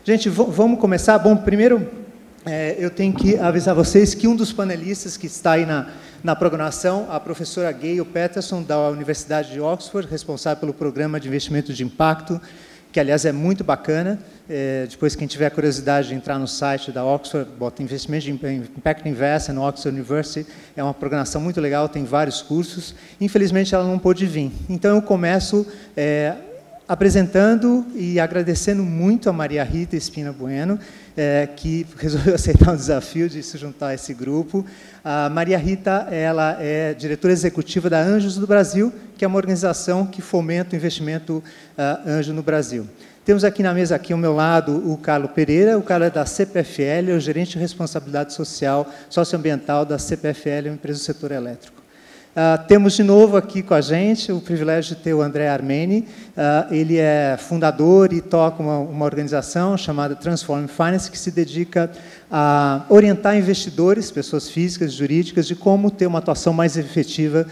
Gente, vamos começar. Bom, primeiro, eu tenho que avisar vocês que um dos panelistas que está aí na programação, a professora Gayle Patterson, da Universidade de Oxford, responsável pelo Programa de Investimento de Impacto, que, aliás, é muito bacana. Depois, quem tiver curiosidade de entrar no site da Oxford, bota Investimento de Impact Invest no Oxford University. É uma programação muito legal, tem vários cursos. Infelizmente, ela não pôde vir. Então, eu começo apresentando e agradecendo muito a Maria Rita Espina Bueno, que resolveu aceitar o desafio de se juntar a esse grupo. A Maria Rita, ela é diretora executiva da Anjos do Brasil, que é uma organização que fomenta o investimento anjo no Brasil. Temos aqui na mesa, aqui ao meu lado, o Carlos Pereira. O Carlos é da CPFL, é o gerente de responsabilidade social, socioambiental da CPFL, uma empresa do setor elétrico. Temos de novo aqui com a gente o privilégio de ter o André Armeni. Ele é fundador e toca uma organização chamada Transform Finance, que se dedica a orientar investidores, pessoas físicas e jurídicas, de como ter uma atuação mais efetiva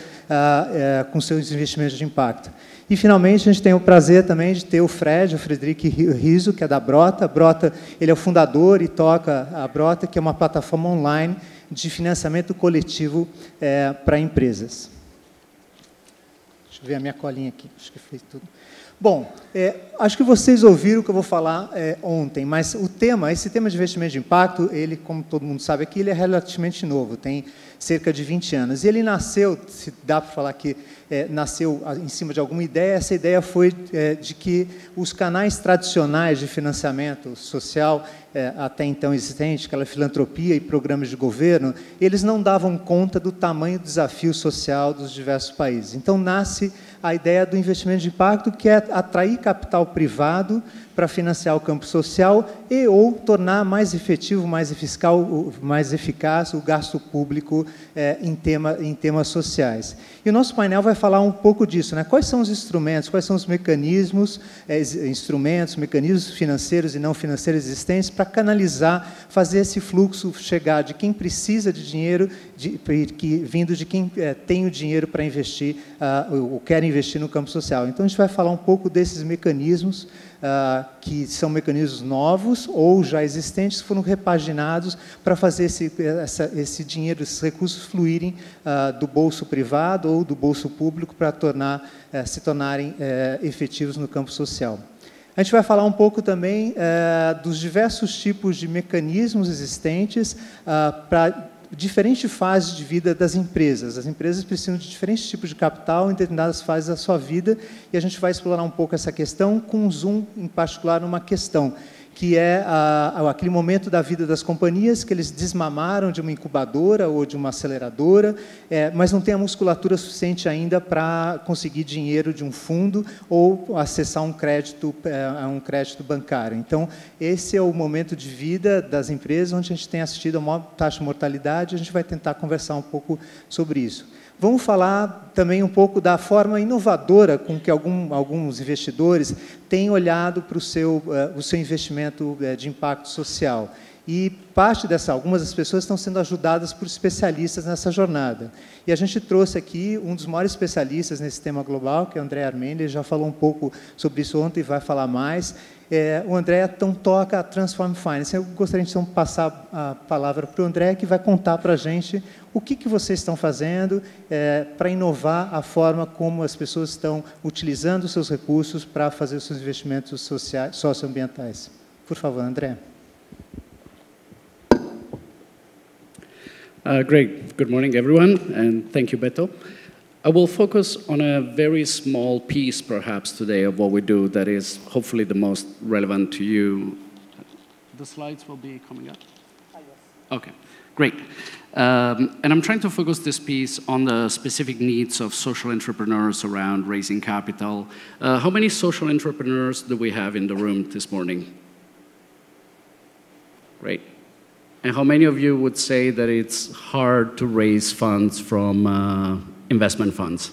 com seus investimentos de impacto. E, finalmente, a gente tem o prazer também de ter o Frederico Rizzo, que é da Brota. A Brota, ele é o fundador e toca a Brota, que é uma plataforma online de financiamento coletivo para empresas. Deixa eu ver a minha colinha aqui, acho que fez tudo. Bom, acho que vocês ouviram o que eu vou falar ontem, mas esse tema de investimento de impacto, ele, como todo mundo sabe aqui, ele é relativamente novo, tem cerca de 20 anos. E ele nasceu, se dá para falar que nasceu em cima de alguma ideia, essa ideia foi de que os canais tradicionais de financiamento social, até então existentes, aquela filantropia e programas de governo, eles não davam conta do tamanho do desafio social dos diversos países. Então, nasce a ideia do investimento de impacto, que é atrair capital privado para financiar o campo social e ou tornar mais efetivo, mais eficaz o gasto público em temas sociais. E o nosso painel vai falar um pouco disso, né? Quais são os instrumentos, quais são os mecanismos, mecanismos financeiros e não financeiros existentes para canalizar, fazer esse fluxo chegar de quem precisa de dinheiro, vindo de quem tem o dinheiro para investir ou quer investir no campo social. Então, a gente vai falar um pouco desses mecanismos, que são mecanismos novos ou já existentes, que foram repaginados para fazer esse dinheiro, esses recursos fluírem do bolso privado ou do bolso público para se tornarem efetivos no campo social. A gente vai falar um pouco também dos diversos tipos de mecanismos existentes para diferentes fases de vida das empresas. As empresas precisam de diferentes tipos de capital em determinadas fases da sua vida, e a gente vai explorar um pouco essa questão, com um zoom, em particular, numa questão, que é aquele momento da vida das companhias que eles desmamaram de uma incubadora ou de uma aceleradora, mas não tem a musculatura suficiente ainda para conseguir dinheiro de um fundo ou acessar um crédito bancário. Então, esse é o momento de vida das empresas onde a gente tem assistido a maior taxa de mortalidade. A gente vai tentar conversar um pouco sobre isso. Vamos falar também um pouco da forma inovadora com que alguns investidores têm olhado para o seu investimento de impacto social. E algumas das pessoas estão sendo ajudadas por especialistas nessa jornada. E a gente trouxe aqui um dos maiores especialistas nesse tema global, que é o André Armeni. Ele já falou um pouco sobre isso ontem e vai falar mais. O André toca a Transform Finance. Eu gostaria, então, de passar a palavra para o André, que vai contar para a gente o que vocês estão fazendo para inovar a forma como as pessoas estão utilizando os seus recursos para fazer os seus investimentos socioambientais. Por favor, André. Great. Good morning, everyone, and thank you, Beto. I will focus on a very small piece, perhaps, today of what we do that is hopefully the most relevant to you. The slides will be coming up? Yes. Okay, great. And I'm trying to focus this piece on the specific needs of social entrepreneurs around raising capital. How many social entrepreneurs do we have in the room this morning? Great. And how many of you would say that it's hard to raise funds from investment funds?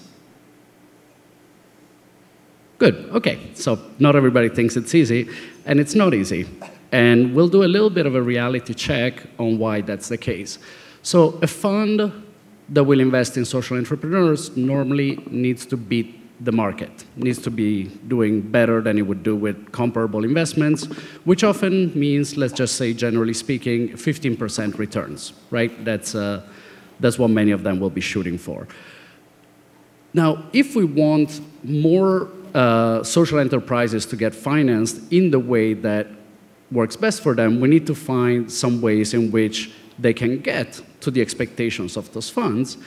Good, okay. So not everybody thinks it's easy, and it's not easy. And we'll do a little bit of a reality check on why that's the case. So a fund that will invest in social entrepreneurs normally needs to beat the market. It needs to be doing better than it would do with comparable investments, which often means, let's just say, generally speaking, 15% returns, right? That's what many of them will be shooting for. Now, if we want more social enterprises to get financed in the way that works best for them, we need to find some ways in which they can get to the expectations of those funds.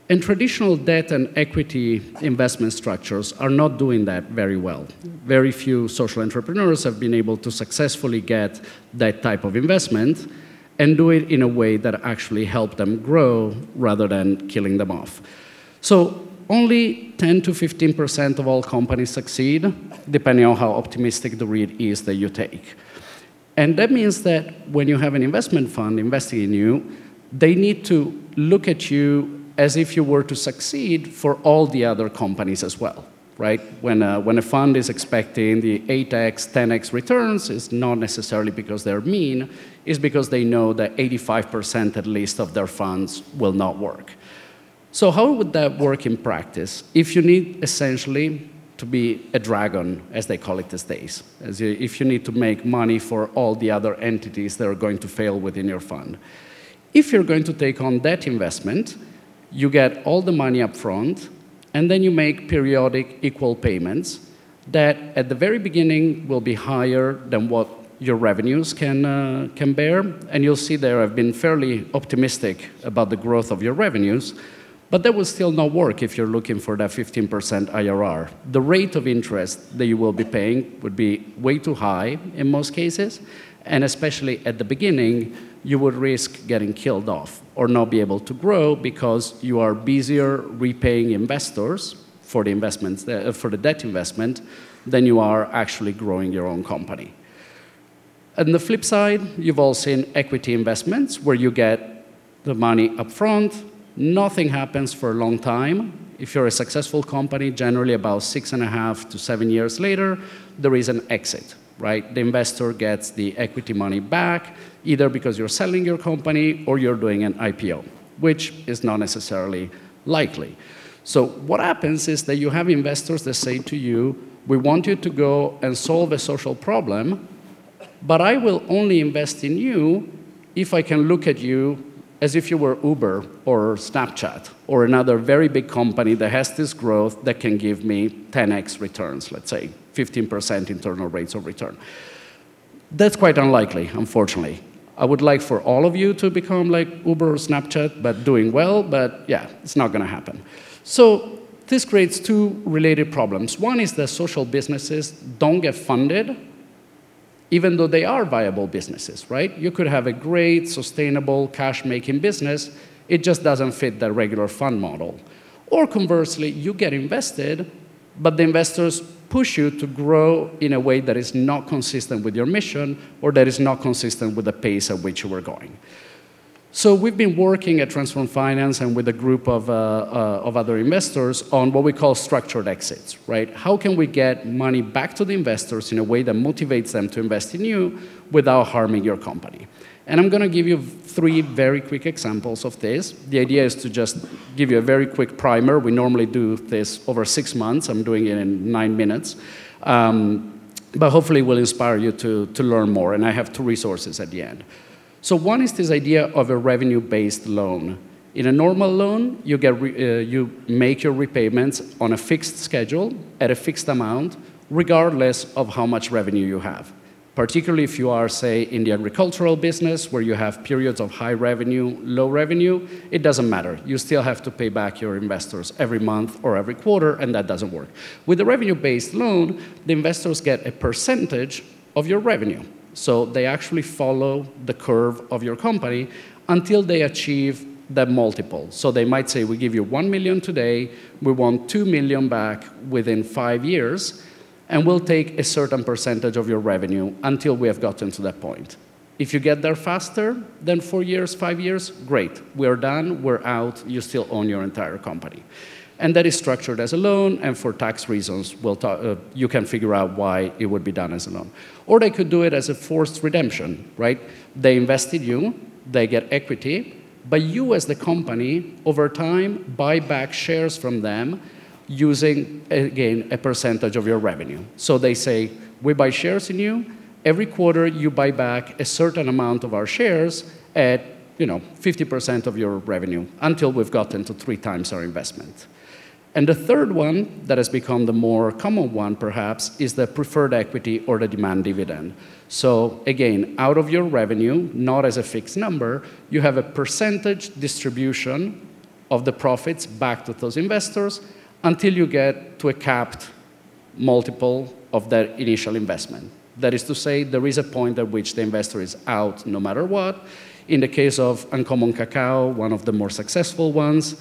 And traditional debt and equity investment structures are not doing that very well. Very few social entrepreneurs have been able to successfully get that type of investment and do it in a way that actually help them grow rather than killing them off. So only 10 to 15% of all companies succeed, depending on how optimistic the read is that you take. And that means that when you have an investment fund investing in you, they need to look at you as if you were to succeed for all the other companies as well, right? When a fund is expecting the 8x, 10x returns, it's not necessarily because they're mean, it's because they know that 85% at least of their funds will not work. So how would that work in practice? If you need essentially to be a dragon, as they call it these days, if you need to make money for all the other entities that are going to fail within your fund. If you're going to take on that investment, you get all the money up front, and then you make periodic equal payments that at the very beginning will be higher than what your revenues can bear. And you'll see there I've been fairly optimistic about the growth of your revenues. But that will still not work if you're looking for that 15% IRR. The rate of interest that you will be paying would be way too high in most cases, and especially at the beginning, you would risk getting killed off or not be able to grow because you are busier repaying investors for the investments, for the debt investment, than you are actually growing your own company. On the flip side, you've all seen equity investments where you get the money up front. Nothing happens for a long time. If you're a successful company, generally about 6.5 to 7 years later, there is an exit, right? The investor gets the equity money back, either because you're selling your company or you're doing an IPO, which is not necessarily likely. So what happens is that you have investors that say to you, we want you to go and solve a social problem, but I will only invest in you if I can look at you as if you were Uber or Snapchat or another very big company that has this growth that can give me 10x returns, let's say, 15% internal rates of return. That's quite unlikely, unfortunately. I would like for all of you to become like Uber or Snapchat, but doing well, but yeah, it's not going to happen. So this creates two related problems. One is that social businesses don't get funded even though they are viable businesses, right? You could have a great, sustainable, cash-making business. It just doesn't fit the regular fund model. Or conversely, you get invested, but the investors push you to grow in a way that is not consistent with your mission or that is not consistent with the pace at which you were going. So we've been working at Transform Finance and with a group of other investors on what we call structured exits, right? How can we get money back to the investors in a way that motivates them to invest in you without harming your company? And I'm going to give you 3 very quick examples of this. The idea is to just give you a very quick primer. We normally do this over 6 months. I'm doing it in 9 minutes. But hopefully it will inspire you to learn more. And I have 2 resources at the end. So one is this idea of a revenue-based loan. In a normal loan, you make your repayments on a fixed schedule at a fixed amount, regardless of how much revenue you have. Particularly if you are, say, in the agricultural business, where you have periods of high revenue, low revenue, it doesn't matter. You still have to pay back your investors every month or every quarter, and that doesn't work. With a revenue-based loan, the investors get a percentage of your revenue. So they actually follow the curve of your company until they achieve that multiple. So they might say, we give you 1 million today, we want 2 million back within 5 years, and we'll take a certain percentage of your revenue until we have gotten to that point. If you get there faster than 4 years, 5 years, great. We're done, we're out, you still own your entire company. And that is structured as a loan, and for tax reasons, you can figure out why it would be done as a loan. Or they could do it as a forced redemption, right? They invested you, they get equity, but you as the company, over time, buy back shares from them using, again, a percentage of your revenue. So they say, we buy shares in you. Every quarter, you buy back a certain amount of our shares at 50% of your revenue until we've gotten to 3 times our investment. And the third one, that has become the more common one, perhaps, is the preferred equity or the demand dividend. So again, out of your revenue, not as a fixed number, you have a percentage distribution of the profits back to those investors until you get to a capped multiple of their initial investment. That is to say, there is a point at which the investor is out no matter what. In the case of Uncommon Cacao, one of the more successful ones,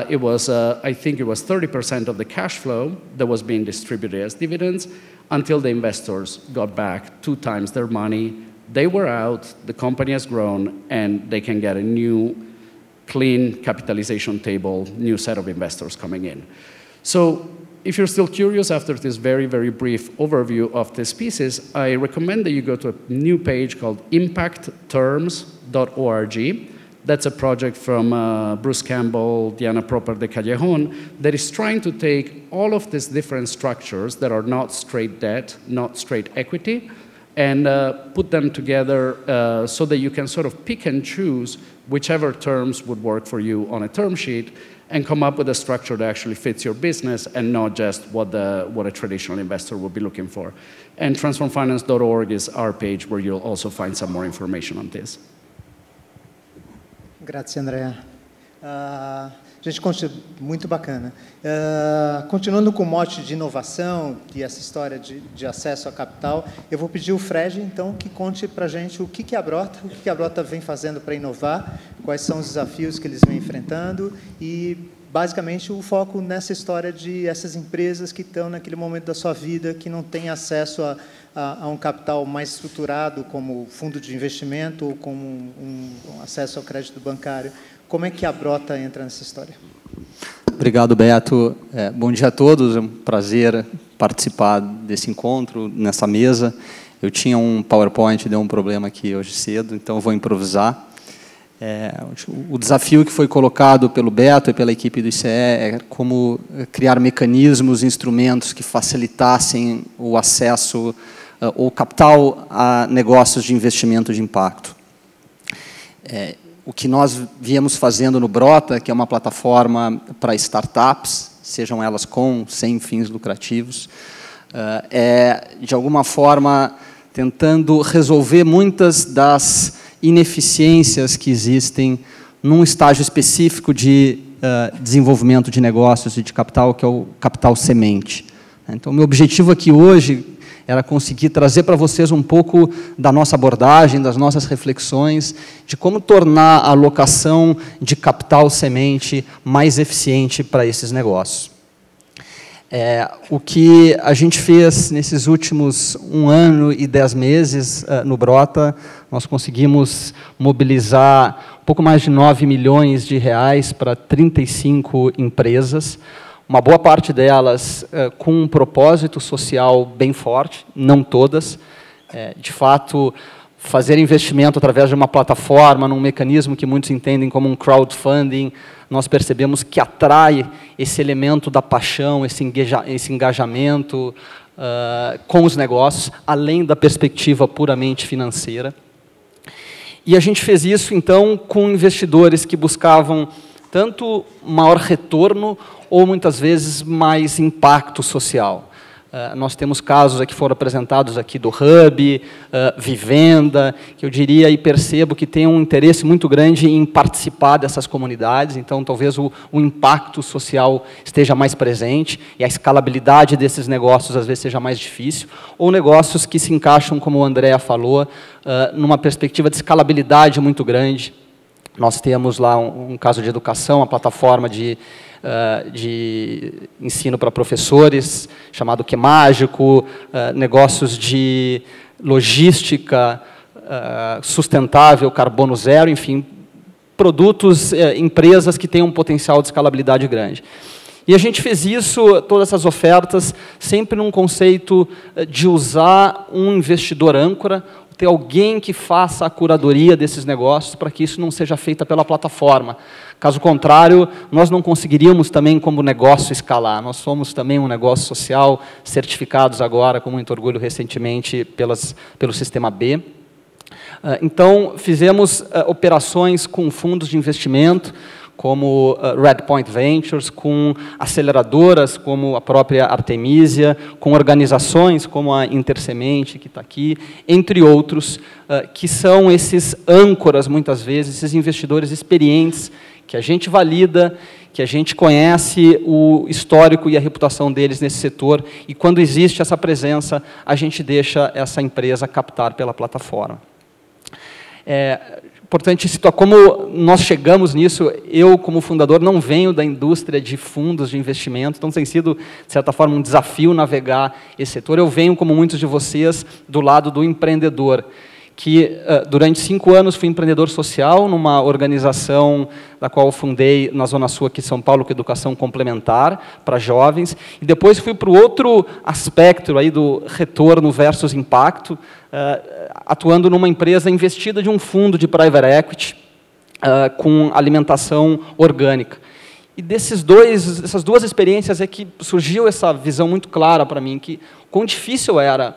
it was, I think it was 30% of the cash flow that was being distributed as dividends until the investors got back 2 times their money. They were out, the company has grown, and they can get a new, clean capitalization table, new set of investors coming in. So if you're still curious after this very, very brief overview of this pieces, I recommend that you go to a new page called impactterms.org. That's a project from Bruce Campbell, Diana Proper de Callejon, that is trying to take all of these different structures that are not straight debt, not straight equity, and put them together so that you can sort of pick and choose whichever terms would work for you on a term sheet and come up with a structure that actually fits your business and not just what a traditional investor would be looking for. And transformfinance.org is our page where you'll also find some more information on this. Grazie, Andrea. Gente, muito bacana. Continuando com o mote de inovação e essa história de acesso a capital, eu vou pedir o Fred, então, que conte para a gente o que é a Brota, o que a Brota vem fazendo para inovar, quais são os desafios que eles vêm enfrentando e, basicamente, o foco nessa história de essas empresas que estão naquele momento da sua vida, que não têm acesso a um capital mais estruturado, como fundo de investimento ou como um acesso ao crédito bancário. Como é que a Brota entra nessa história? Obrigado, Beto. Bom dia a todos. É um prazer participar desse encontro, nessa mesa. Eu tinha um PowerPoint, deu um problema aqui hoje cedo, então eu vou improvisar. O desafio que foi colocado pelo Beto e pela equipe do ICE é como criar mecanismos, instrumentos que facilitassem o acesso ou capital a negócios de investimento de impacto. O que nós viemos fazendo no Brota, que é uma plataforma para startups, sejam elas com, sem fins lucrativos, de alguma forma, tentando resolver muitas das ineficiências que existem num estágio específico de desenvolvimento de negócios e de capital, que é o capital semente. Então, meu objetivo aqui hoje era conseguir trazer para vocês um pouco da nossa abordagem, das nossas reflexões, de como tornar a alocação de capital semente mais eficiente para esses negócios. O que a gente fez nesses últimos 1 ano e 10 meses no Brota, nós conseguimos mobilizar um pouco mais de 9 milhões de reais para 35 empresas, uma boa parte delas com um propósito social bem forte, não todas. De fato, fazer investimento através de uma plataforma, num mecanismo que muitos entendem como um crowdfunding, nós percebemos que atrai esse elemento da paixão, esse engajamento com os negócios, além da perspectiva puramente financeira. E a gente fez isso, então, com investidores que buscavam tanto maior retorno ou, muitas vezes, mais impacto social. Nós temos casos que foram apresentados aqui do Hub, Vivenda, que eu diria e percebo que tem um interesse muito grande em participar dessas comunidades, então talvez o impacto social esteja mais presente e a escalabilidade desses negócios às vezes seja mais difícil, ou negócios que se encaixam, como o Andrea falou, numa perspectiva de escalabilidade muito grande. Nós temos lá um caso de educação, a plataforma de ensino para professores, chamado Que Mágico, negócios de logística sustentável, carbono zero, enfim, produtos, empresas que têm um potencial de escalabilidade grande. E a gente fez isso, todas essas ofertas, sempre num conceito de usar um investidor âncora, ter alguém que faça a curadoria desses negócios para que isso não seja feito pela plataforma. Caso contrário, nós não conseguiríamos também, como negócio, escalar. Nós somos também um negócio social, certificados agora, com muito orgulho, recentemente, pelo Sistema B. Então, fizemos operações com fundos de investimento, como Redpoint Ventures, com aceleradoras como a própria Artemisia, com organizações como a Intersemente, que está aqui, entre outros, que são esses âncoras, muitas vezes, esses investidores experientes, que a gente valida, que a gente conhece o histórico e a reputação deles nesse setor, e quando existe essa presença, a gente deixa essa empresa captar pela plataforma. Importante citar como nós chegamos nisso. Eu, como fundador, não venho da indústria de fundos de investimento, então tem sido, de certa forma, um desafio navegar esse setor. Eu venho, como muitos de vocês, do lado do empreendedor, que durante 5 anos fui empreendedor social numa organização da qual eu fundei na Zona Sul aqui de São Paulo, com educação complementar para jovens, e depois fui para o outro aspecto aí do retorno versus impacto, atuando numa empresa investida de um fundo de private equity com alimentação orgânica. E dessas duas experiências é que surgiu essa visão muito clara para mim, que quão difícil era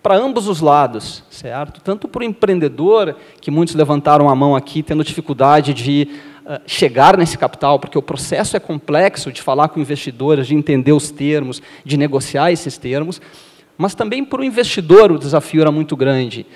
para ambos os lados, certo? Tanto para o empreendedor, que muitos levantaram a mão aqui, tendo dificuldade de chegar nesse capital, porque o processo é complexo de falar com investidores, de entender os termos, de negociar esses termos, mas também para o investidor o desafio era muito grande.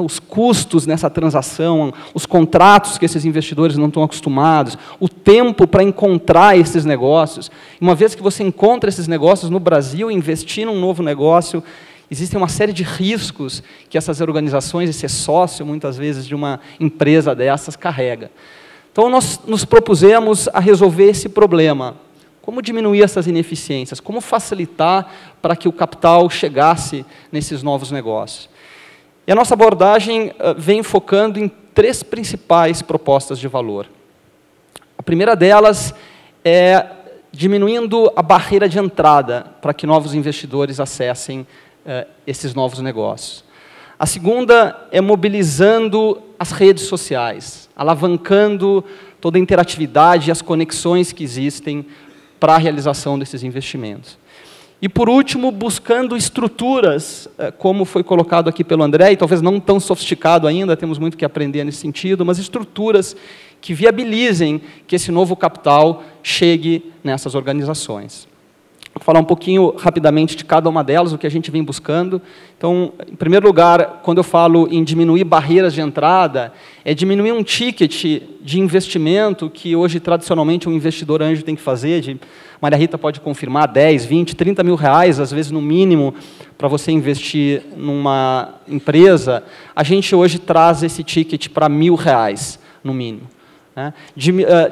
Os custos nessa transação, os contratos que esses investidores não estão acostumados, o tempo para encontrar esses negócios. Uma vez que você encontra esses negócios no Brasil, investir num novo negócio, existem uma série de riscos que essas organizações, e ser sócio, muitas vezes, de uma empresa dessas, carrega. Então, nós nos propusemos a resolver esse problema. Como diminuir essas ineficiências? Como facilitar para que o capital chegasse nesses novos negócios? E a nossa abordagem vem focando em 3 principais propostas de valor. A primeira delas é diminuindo a barreira de entrada para que novos investidores acessem esses novos negócios. A segunda é mobilizando as redes sociais, alavancando toda a interatividade e as conexões que existem para a realização desses investimentos. E, por último, buscando estruturas, como foi colocado aqui pelo André, e talvez não tão sofisticado ainda, temos muito que aprender nesse sentido, mas estruturas que viabilizem que esse novo capital chegue nessas organizações. Vou falar um pouquinho rapidamente de cada uma delas, o que a gente vem buscando. Então, em primeiro lugar, quando eu falo em diminuir barreiras de entrada, é diminuir um ticket de investimento que hoje, tradicionalmente, um investidor anjo tem que fazer. Maria Rita pode confirmar, 10, 20, 30 mil reais, às vezes no mínimo, para você investir numa empresa. A gente hoje traz esse ticket para R$1.000, no mínimo.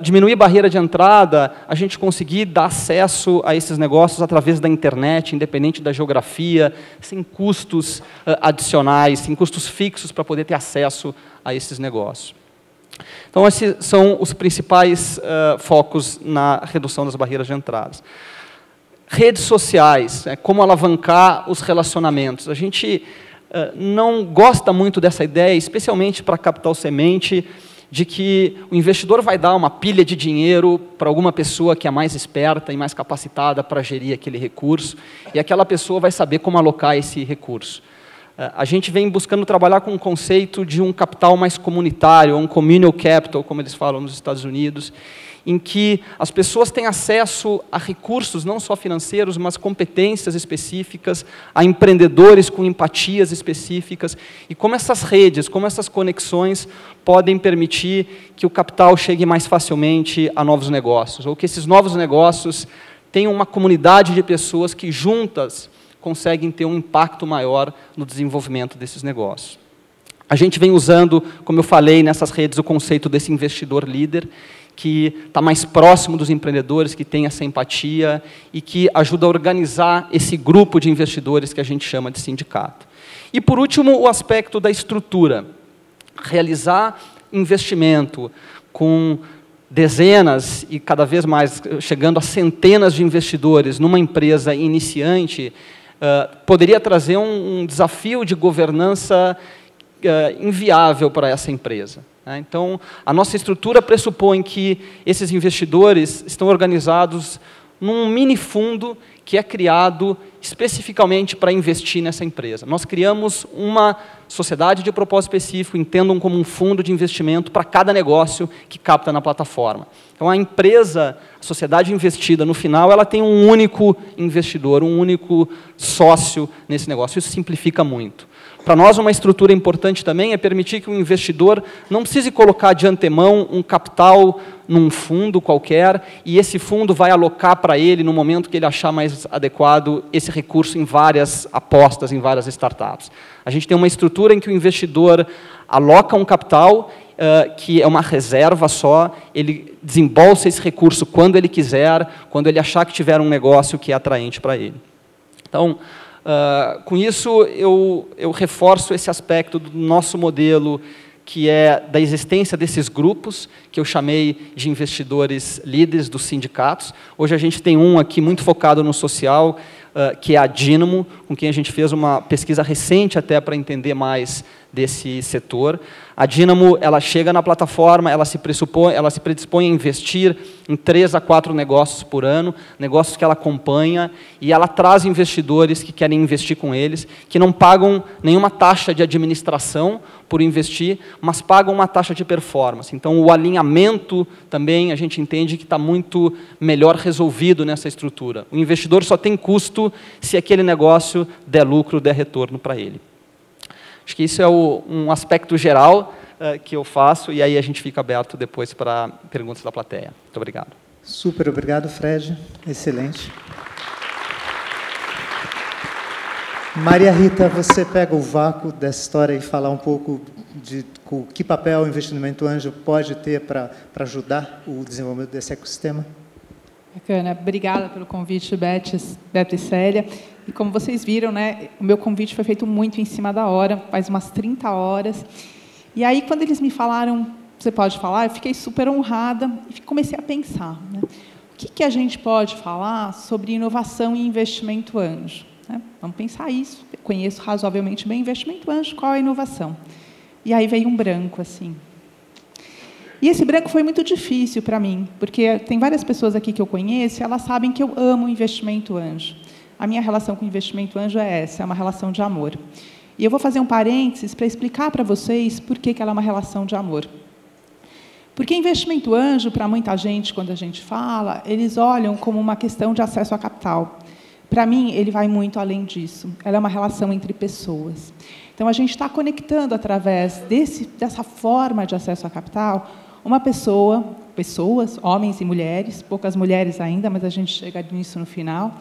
Diminuir barreira de entrada, a gente conseguir dar acesso a esses negócios através da internet, independente da geografia, sem custos adicionais, sem custos fixos para poder ter acesso a esses negócios. Então, esses são os principais focos na redução das barreiras de entrada. Redes sociais, como alavancar os relacionamentos. A gente não gosta muito dessa ideia, especialmente para capital semente, de que o investidor vai dar uma pilha de dinheiro para alguma pessoa que é mais esperta e mais capacitada para gerir aquele recurso, e aquela pessoa vai saber como alocar esse recurso. A gente vem buscando trabalhar com o conceito de um capital mais comunitário, um communal capital, como eles falam nos Estados Unidos, em que as pessoas têm acesso a recursos, não só financeiros, mas competências específicas, a empreendedores com empatias específicas, e como essas redes, como essas conexões podem permitir que o capital chegue mais facilmente a novos negócios, ou que esses novos negócios tenham uma comunidade de pessoas que juntas conseguem ter um impacto maior no desenvolvimento desses negócios. A gente vem usando, como eu falei, nessas redes, o conceito desse investidor líder, que está mais próximo dos empreendedores, que tem essa empatia e que ajuda a organizar esse grupo de investidores que a gente chama de sindicato. E, por último, o aspecto da estrutura. Realizar investimento com dezenas e cada vez mais chegando a centenas de investidores numa empresa iniciante poderia trazer um desafio de governança inviável para essa empresa. Então, a nossa estrutura pressupõe que esses investidores estão organizados num mini fundo que é criado especificamente para investir nessa empresa. Nós criamos uma sociedade de propósito específico, entendam como um fundo de investimento para cada negócio que capta na plataforma. Então, a empresa, a sociedade investida, no final, ela tem um único investidor, um único sócio nesse negócio. Isso simplifica muito. Para nós, uma estrutura importante também é permitir que o investidor não precise colocar de antemão um capital num fundo qualquer, e esse fundo vai alocar para ele, no momento que ele achar mais adequado, esse recurso em várias apostas, em várias startups. A gente tem uma estrutura em que o investidor aloca um capital, que é uma reserva só, ele desembolsa esse recurso quando ele quiser, quando ele achar que tiver um negócio que é atraente para ele. Então, com isso, eu reforço esse aspecto do nosso modelo, que é da existência desses grupos, que eu chamei de investidores líderes dos sindicatos. Hoje a gente tem um aqui muito focado no social, que é a Dynamo, com quem a gente fez uma pesquisa recente até para entender mais desse setor. A Dynamo, ela chega na plataforma, ela se predispõe a investir em 3 a 4 negócios por ano, negócios que ela acompanha, e ela traz investidores que querem investir com eles, que não pagam nenhuma taxa de administração por investir, mas pagam uma taxa de performance. Então, o alinhamento também, a gente entende que está muito melhor resolvido nessa estrutura. O investidor só tem custo se aquele negócio der lucro, der retorno para ele. Acho que isso é um aspecto geral que eu faço, e aí a gente fica aberto depois para perguntas da plateia. Muito obrigado. Super obrigado, Fred. Excelente. Maria Rita, você pega o vácuo dessa história e fala um pouco de que papel o investimento anjo pode ter para ajudar o desenvolvimento desse ecossistema? Bacana. Obrigada pelo convite, Beto e Célia. E como vocês viram, né, o meu convite foi feito muito em cima da hora, faz umas 30 horas. E aí, quando eles me falaram, você pode falar, eu fiquei super honrada e comecei a pensar, né, o que a gente pode falar sobre inovação e investimento anjo? Né? Vamos pensar isso. Eu conheço razoavelmente bem investimento anjo, qual é a inovação? E aí veio um branco, assim. E esse branco foi muito difícil para mim, porque tem várias pessoas aqui que eu conheço, e elas sabem que eu amo investimento anjo. A minha relação com o investimento anjo é essa, é uma relação de amor. E eu vou fazer um parênteses para explicar para vocês por que ela é uma relação de amor. Porque investimento anjo, para muita gente, quando a gente fala, eles olham como uma questão de acesso a capital. Para mim, ele vai muito além disso. Ela é uma relação entre pessoas. Então, a gente está conectando, através dessa forma de acesso a capital, uma pessoas, homens e mulheres, poucas mulheres ainda, mas a gente chega nisso no final,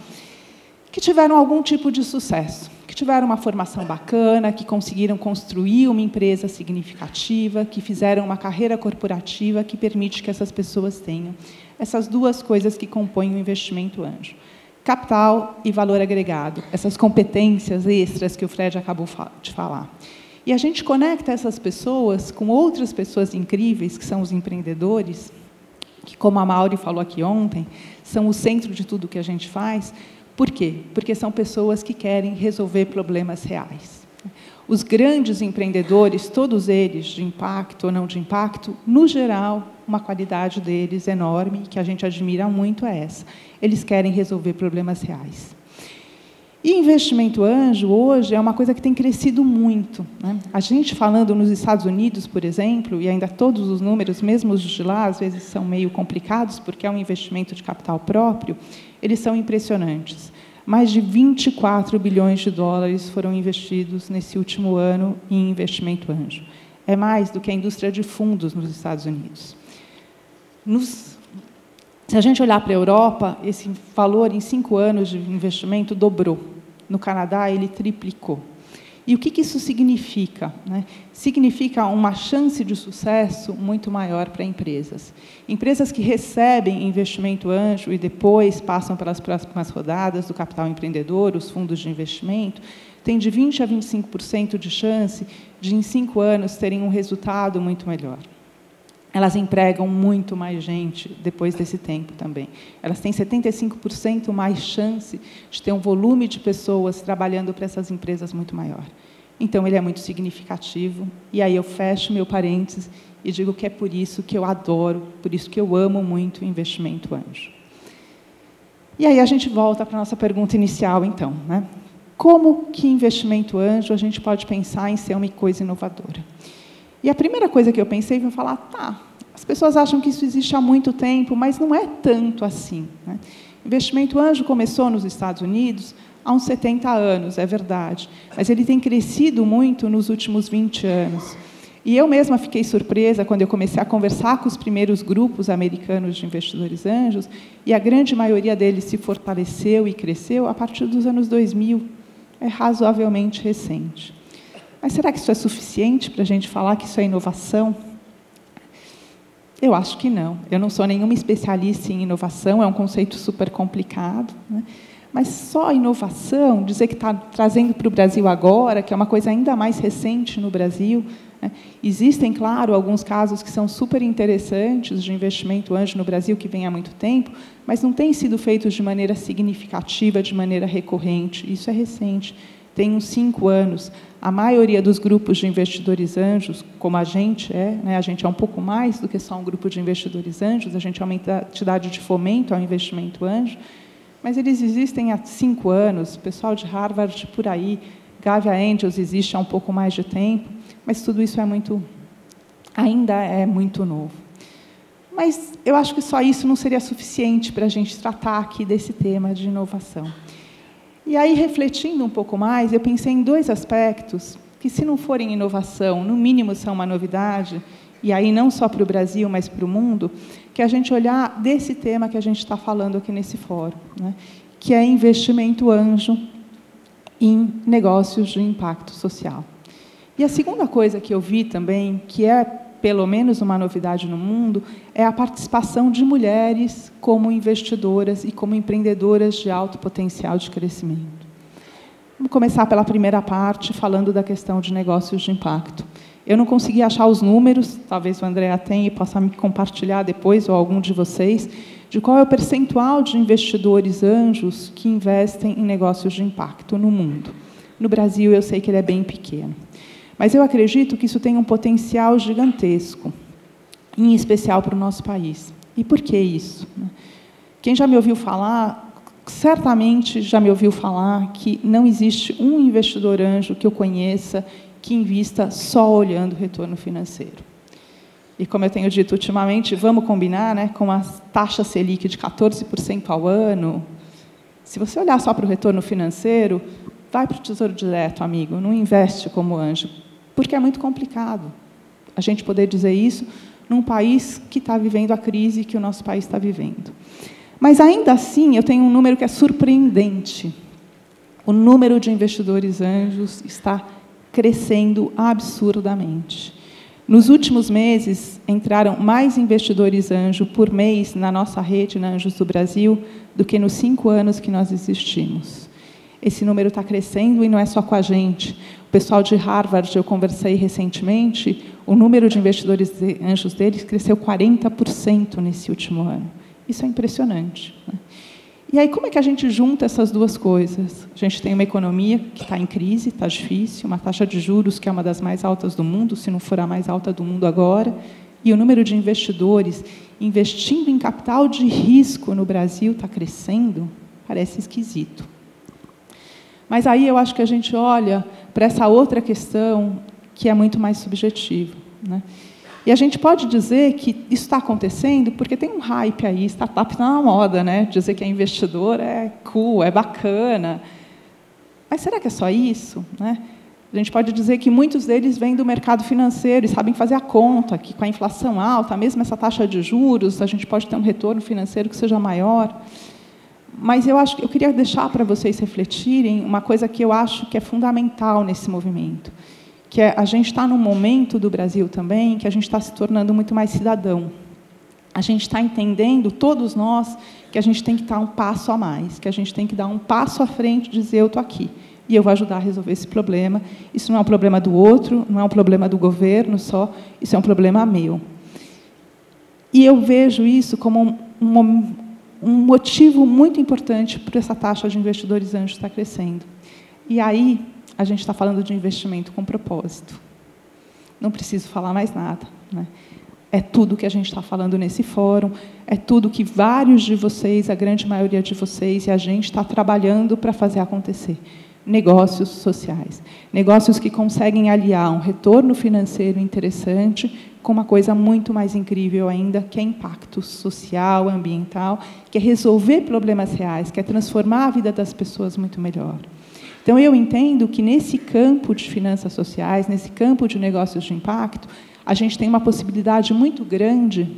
que tiveram algum tipo de sucesso, que tiveram uma formação bacana, que conseguiram construir uma empresa significativa, que fizeram uma carreira corporativa que permite que essas pessoas tenham essas duas coisas que compõem o investimento anjo: capital e valor agregado, essas competências extras que o Fred acabou de falar. E a gente conecta essas pessoas com outras pessoas incríveis, que são os empreendedores, que, como a Mauri falou aqui ontem, são o centro de tudo que a gente faz. Por quê? Porque são pessoas que querem resolver problemas reais. Os grandes empreendedores, todos eles, de impacto ou não de impacto, no geral, uma qualidade deles enorme, que a gente admira muito, é essa. Eles querem resolver problemas reais. E investimento anjo, hoje, é uma coisa que tem crescido muito, né? A gente falando nos Estados Unidos, por exemplo, e ainda todos os números, mesmo os de lá, às vezes são meio complicados, porque é um investimento de capital próprio, eles são impressionantes. Mais de 24 bilhões de dólares foram investidos nesse último ano em investimento anjo. É mais do que a indústria de fundos nos Estados Unidos. Se a gente olhar para a Europa, esse valor, em 5 anos de investimento, dobrou. No Canadá, ele triplicou. E o que isso significa? Né? Significa uma chance de sucesso muito maior para empresas. Empresas que recebem investimento anjo e depois passam pelas próximas rodadas do capital empreendedor, os fundos de investimento, têm de 20% a 25% de chance de, em 5 anos, terem um resultado muito melhor. Elas empregam muito mais gente depois desse tempo também. Elas têm 75% mais chance de ter um volume de pessoas trabalhando para essas empresas muito maior. então ele é muito significativo. E aí eu fecho meu parênteses e digo que é por isso que eu adoro, por isso que eu amo muito o investimento anjo. E aí a gente volta para a nossa pergunta inicial, então, né? Como que investimento anjo a gente pode pensar em ser uma coisa inovadora? E a primeira coisa que eu pensei foi falar, tá, as pessoas acham que isso existe há muito tempo, mas não é tanto assim, né? Investimento anjo começou nos Estados Unidos há uns 70 anos, é verdade, mas ele tem crescido muito nos últimos 20 anos. E eu mesma fiquei surpresa quando eu comecei a conversar com os primeiros grupos americanos de investidores anjos, e a grande maioria deles se fortaleceu e cresceu a partir dos anos 2000. É razoavelmente recente. Mas será que isso é suficiente para a gente falar que isso é inovação? Eu acho que não. Eu não sou nenhuma especialista em inovação, é um conceito super complicado, né? Mas só inovação, dizer que está trazendo para o Brasil agora, que é uma coisa ainda mais recente no Brasil, né? Existem, claro, alguns casos que são super interessantes de investimento anjo no Brasil, que vem há muito tempo, mas não têm sido feitos de maneira significativa, de maneira recorrente. Isso é recente, tem uns 5 anos. A maioria dos grupos de investidores anjos, como a gente é, né, a gente é um pouco mais do que só um grupo de investidores anjos, a gente é uma entidade de fomento ao investimento anjo, mas eles existem há 5 anos, o pessoal de Harvard, por aí, Gavia Angels existe há um pouco mais de tempo, mas tudo isso ainda é muito novo. Mas eu acho que só isso não seria suficiente para a gente tratar aqui desse tema de inovação. E aí, refletindo um pouco mais, eu pensei em 2 aspectos que, se não forem inovação, no mínimo são uma novidade, e aí não só para o Brasil, mas para o mundo, que a gente olhar desse tema que a gente está falando aqui nesse fórum, né, que é investimento anjo em negócios de impacto social. E a segunda coisa que eu vi também, que é pelo menos uma novidade no mundo, é a participação de mulheres como investidoras e como empreendedoras de alto potencial de crescimento. Vamos começar pela primeira parte, falando da questão de negócios de impacto. Eu não consegui achar os números, talvez o André tenha e possa me compartilhar depois, ou algum de vocês, de qual é o percentual de investidores anjos que investem em negócios de impacto no mundo. No Brasil, eu sei que ele é bem pequeno. Mas eu acredito que isso tem um potencial gigantesco, em especial para o nosso país. E por que isso? Quem já me ouviu falar, certamente já me ouviu falar que não existe um investidor anjo que eu conheça que invista só olhando o retorno financeiro. E, como eu tenho dito ultimamente, vamos combinar, né, com a taxa Selic de 14% ao ano. Se você olhar só para o retorno financeiro, vai para o Tesouro Direto, amigo, não investe como anjo, porque é muito complicado a gente poder dizer isso num país que está vivendo a crise que o nosso país está vivendo. Mas, ainda assim, eu tenho um número que é surpreendente. O número de investidores anjos está crescendo absurdamente. Nos últimos meses, entraram mais investidores anjo por mês na nossa rede, na Anjos do Brasil, do que nos 5 anos que nós existimos. Esse número está crescendo e não é só com a gente. O pessoal de Harvard, eu conversei recentemente, o número de investidores anjos deles cresceu 40% nesse último ano. Isso é impressionante, né? E aí, como é que a gente junta essas 2 coisas? A gente tem uma economia que está em crise, está difícil, uma taxa de juros que é uma das mais altas do mundo, se não for a mais alta do mundo agora, e o número de investidores investindo em capital de risco no Brasil está crescendo, parece esquisito. Mas aí eu acho que a gente olha para essa outra questão que é muito mais subjetiva, né? E a gente pode dizer que isso está acontecendo porque tem um hype aí, startup está na moda, né? Dizer que é investidor é cool, é bacana. Mas será que é só isso, né? A gente pode dizer que muitos deles vêm do mercado financeiro e sabem fazer a conta, que com a inflação alta, mesmo essa taxa de juros, a gente pode ter um retorno financeiro que seja maior. Mas eu queria deixar para vocês refletirem uma coisa que eu acho que é fundamental nesse movimento, que é a gente está num momento do Brasil também que a gente está se tornando muito mais cidadão. A gente está entendendo, todos nós, que a gente tem que dar um passo a mais, que a gente tem que dar um passo à frente e dizer, eu estou aqui, e eu vou ajudar a resolver esse problema. Isso não é um problema do outro, não é um problema do governo só, isso é um problema meu. E eu vejo isso como um motivo muito importante para essa taxa de investidores anjos estar crescendo. E aí, a gente está falando de investimento com propósito. Não preciso falar mais nada, né? É tudo que a gente está falando nesse fórum, é tudo que vários de vocês, a grande maioria de vocês e a gente está trabalhando para fazer acontecer. Negócios sociais. Negócios que conseguem aliar um retorno financeiro interessante com uma coisa muito mais incrível ainda, que é impacto social, ambiental, que é resolver problemas reais, que é transformar a vida das pessoas muito melhor. Então, eu entendo que, nesse campo de finanças sociais, nesse campo de negócios de impacto, a gente tem uma possibilidade muito grande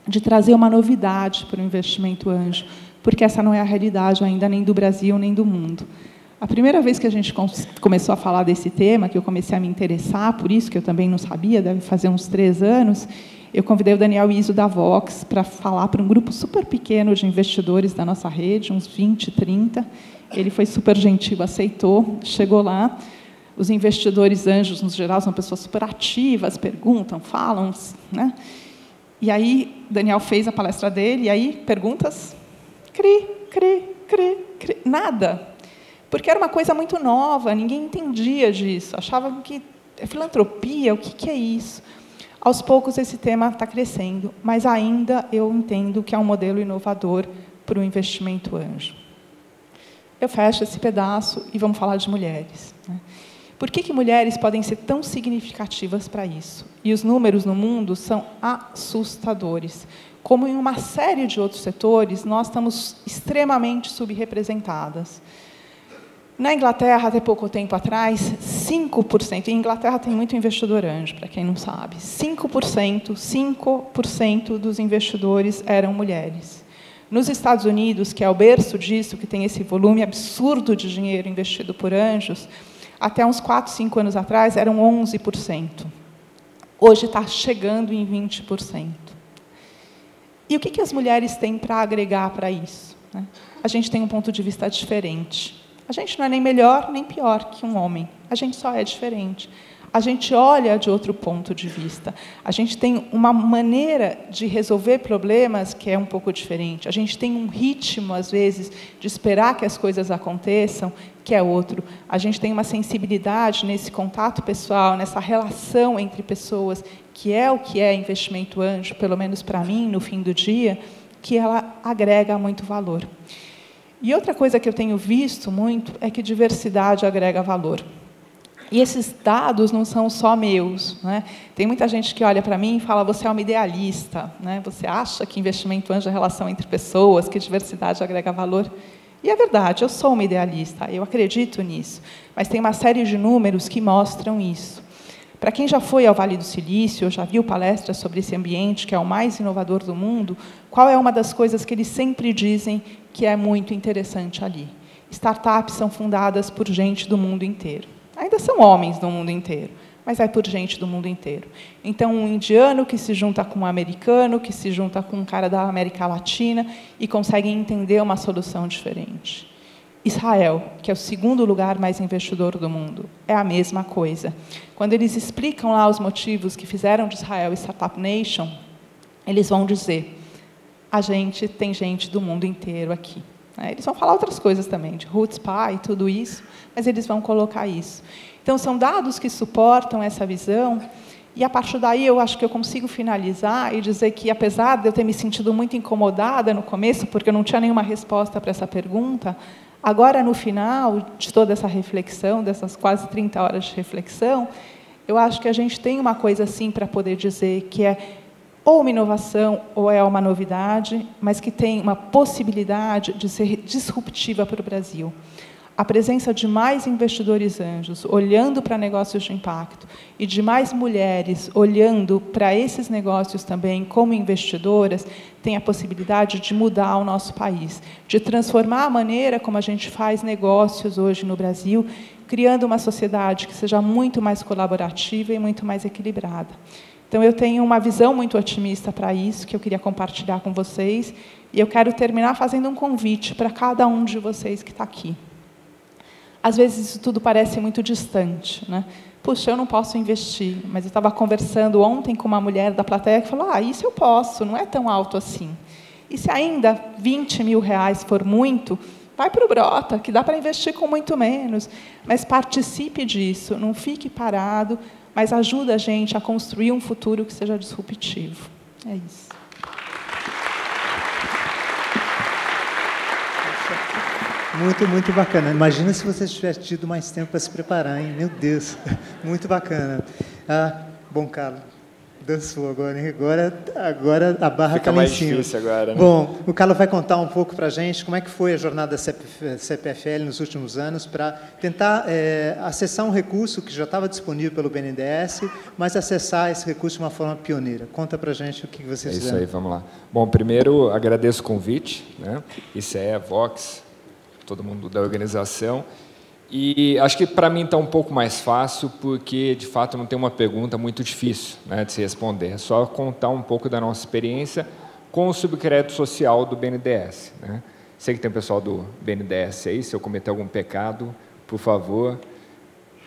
de trazer uma novidade para o investimento anjo, porque essa não é a realidade ainda nem do Brasil, nem do mundo. A primeira vez que a gente começou a falar desse tema, que eu comecei a me interessar, por isso que eu também não sabia, deve fazer uns 3 anos, eu convidei o Daniel Izzo da Vox para falar para um grupo super pequeno de investidores da nossa rede, uns 20, 30. Ele foi super gentil, aceitou, chegou lá. Os investidores anjos, no geral, são pessoas super ativas, perguntam, falam, né? E aí, Daniel fez a palestra dele, e aí, perguntas, nada. Porque era uma coisa muito nova, ninguém entendia disso, achavam que é filantropia, o que é isso? Aos poucos, esse tema está crescendo, mas ainda eu entendo que é um modelo inovador para o investimento anjo. Eu fecho esse pedaço e vamos falar de mulheres, né? Por que mulheres podem ser tão significativas para isso? E os números no mundo são assustadores. Como em uma série de outros setores, nós estamos extremamente subrepresentadas. Na Inglaterra, até pouco tempo atrás, 5%, e a Inglaterra tem muito investidor anjo, para quem não sabe, 5% dos investidores eram mulheres. Nos Estados Unidos, que é o berço disso, que tem esse volume absurdo de dinheiro investido por anjos, até uns 4, 5 anos atrás, eram 11%. Hoje está chegando em 20%. E o que as mulheres têm para agregar para isso, né? A gente tem um ponto de vista diferente. A gente não é nem melhor nem pior que um homem. A gente só é diferente. A gente olha de outro ponto de vista. A gente tem uma maneira de resolver problemas que é um pouco diferente. A gente tem um ritmo, às vezes, de esperar que as coisas aconteçam, que é outro. A gente tem uma sensibilidade nesse contato pessoal, nessa relação entre pessoas, que é o que é investimento anjo, pelo menos para mim, no fim do dia, que ela agrega muito valor. E outra coisa que eu tenho visto muito é que diversidade agrega valor. E esses dados não são só meus, né? Tem muita gente que olha para mim e fala, você é uma idealista, né? Você acha que investimento anjo é relação entre pessoas, que diversidade agrega valor. E é verdade, eu sou uma idealista, eu acredito nisso. Mas tem uma série de números que mostram isso. Para quem já foi ao Vale do Silício, já viu palestras sobre esse ambiente, que é o mais inovador do mundo, qual é uma das coisas que eles sempre dizem que é muito interessante ali? Startups são fundadas por gente do mundo inteiro. Ainda são homens do mundo inteiro, mas é por gente do mundo inteiro. Então, um indiano que se junta com um americano, que se junta com um cara da América Latina e conseguem entender uma solução diferente. Israel, que é o 2º lugar mais investidor do mundo, é a mesma coisa. Quando eles explicam lá os motivos que fizeram de Israel Startup Nation, eles vão dizer, a gente tem gente do mundo inteiro aqui. Eles vão falar outras coisas também, de roots, pai, tudo isso, mas eles vão colocar isso. Então, são dados que suportam essa visão, e, a partir daí, eu acho que eu consigo finalizar e dizer que, apesar de eu ter me sentido muito incomodada no começo, porque eu não tinha nenhuma resposta para essa pergunta, agora, no final de toda essa reflexão, dessas quase 30 horas de reflexão, eu acho que a gente tem uma coisa assim para poder dizer que é ou uma inovação ou é uma novidade, mas que tem uma possibilidade de ser disruptiva para o Brasil. A presença de mais investidores anjos olhando para negócios de impacto e de mais mulheres olhando para esses negócios também como investidoras tem a possibilidade de mudar o nosso país, de transformar a maneira como a gente faz negócios hoje no Brasil, criando uma sociedade que seja muito mais colaborativa e muito mais equilibrada. Então, eu tenho uma visão muito otimista para isso, que eu queria compartilhar com vocês, e eu quero terminar fazendo um convite para cada um de vocês que está aqui. Às vezes, isso tudo parece muito distante, né? Puxa, eu não posso investir, mas eu estava conversando ontem com uma mulher da plateia que falou, isso eu posso, não é tão alto assim. E se ainda R$20 mil for muito, vai para o Brota, que dá para investir com muito menos, mas participe disso, não fique parado, mas ajuda a gente a construir um futuro que seja disruptivo. É isso. Muito, muito bacana. Imagina se você tivesse tido mais tempo para se preparar, hein? Meu Deus, muito bacana. Bom, Carlos, dançou agora, hein? Agora a barra está lá em cima. Fica mais difícil agora, né? Bom, o Carlos vai contar um pouco para a gente como é que foi a jornada da CPFL nos últimos anos para tentar acessar um recurso que já estava disponível pelo BNDES, mas acessar esse recurso de uma forma pioneira. Conta para a gente o que vocês fizeram. É isso aí, vamos lá. Bom, primeiro agradeço o convite, né? ICE, Vox, todo mundo da organização. E acho que para mim está um pouco mais fácil, porque, de fato, não tem uma pergunta muito difícil, né, de se responder. É só contar um pouco da nossa experiência com o subcrédito social do BNDES. Né? Sei que tem pessoal do BNDES aí, se eu cometer algum pecado, por favor,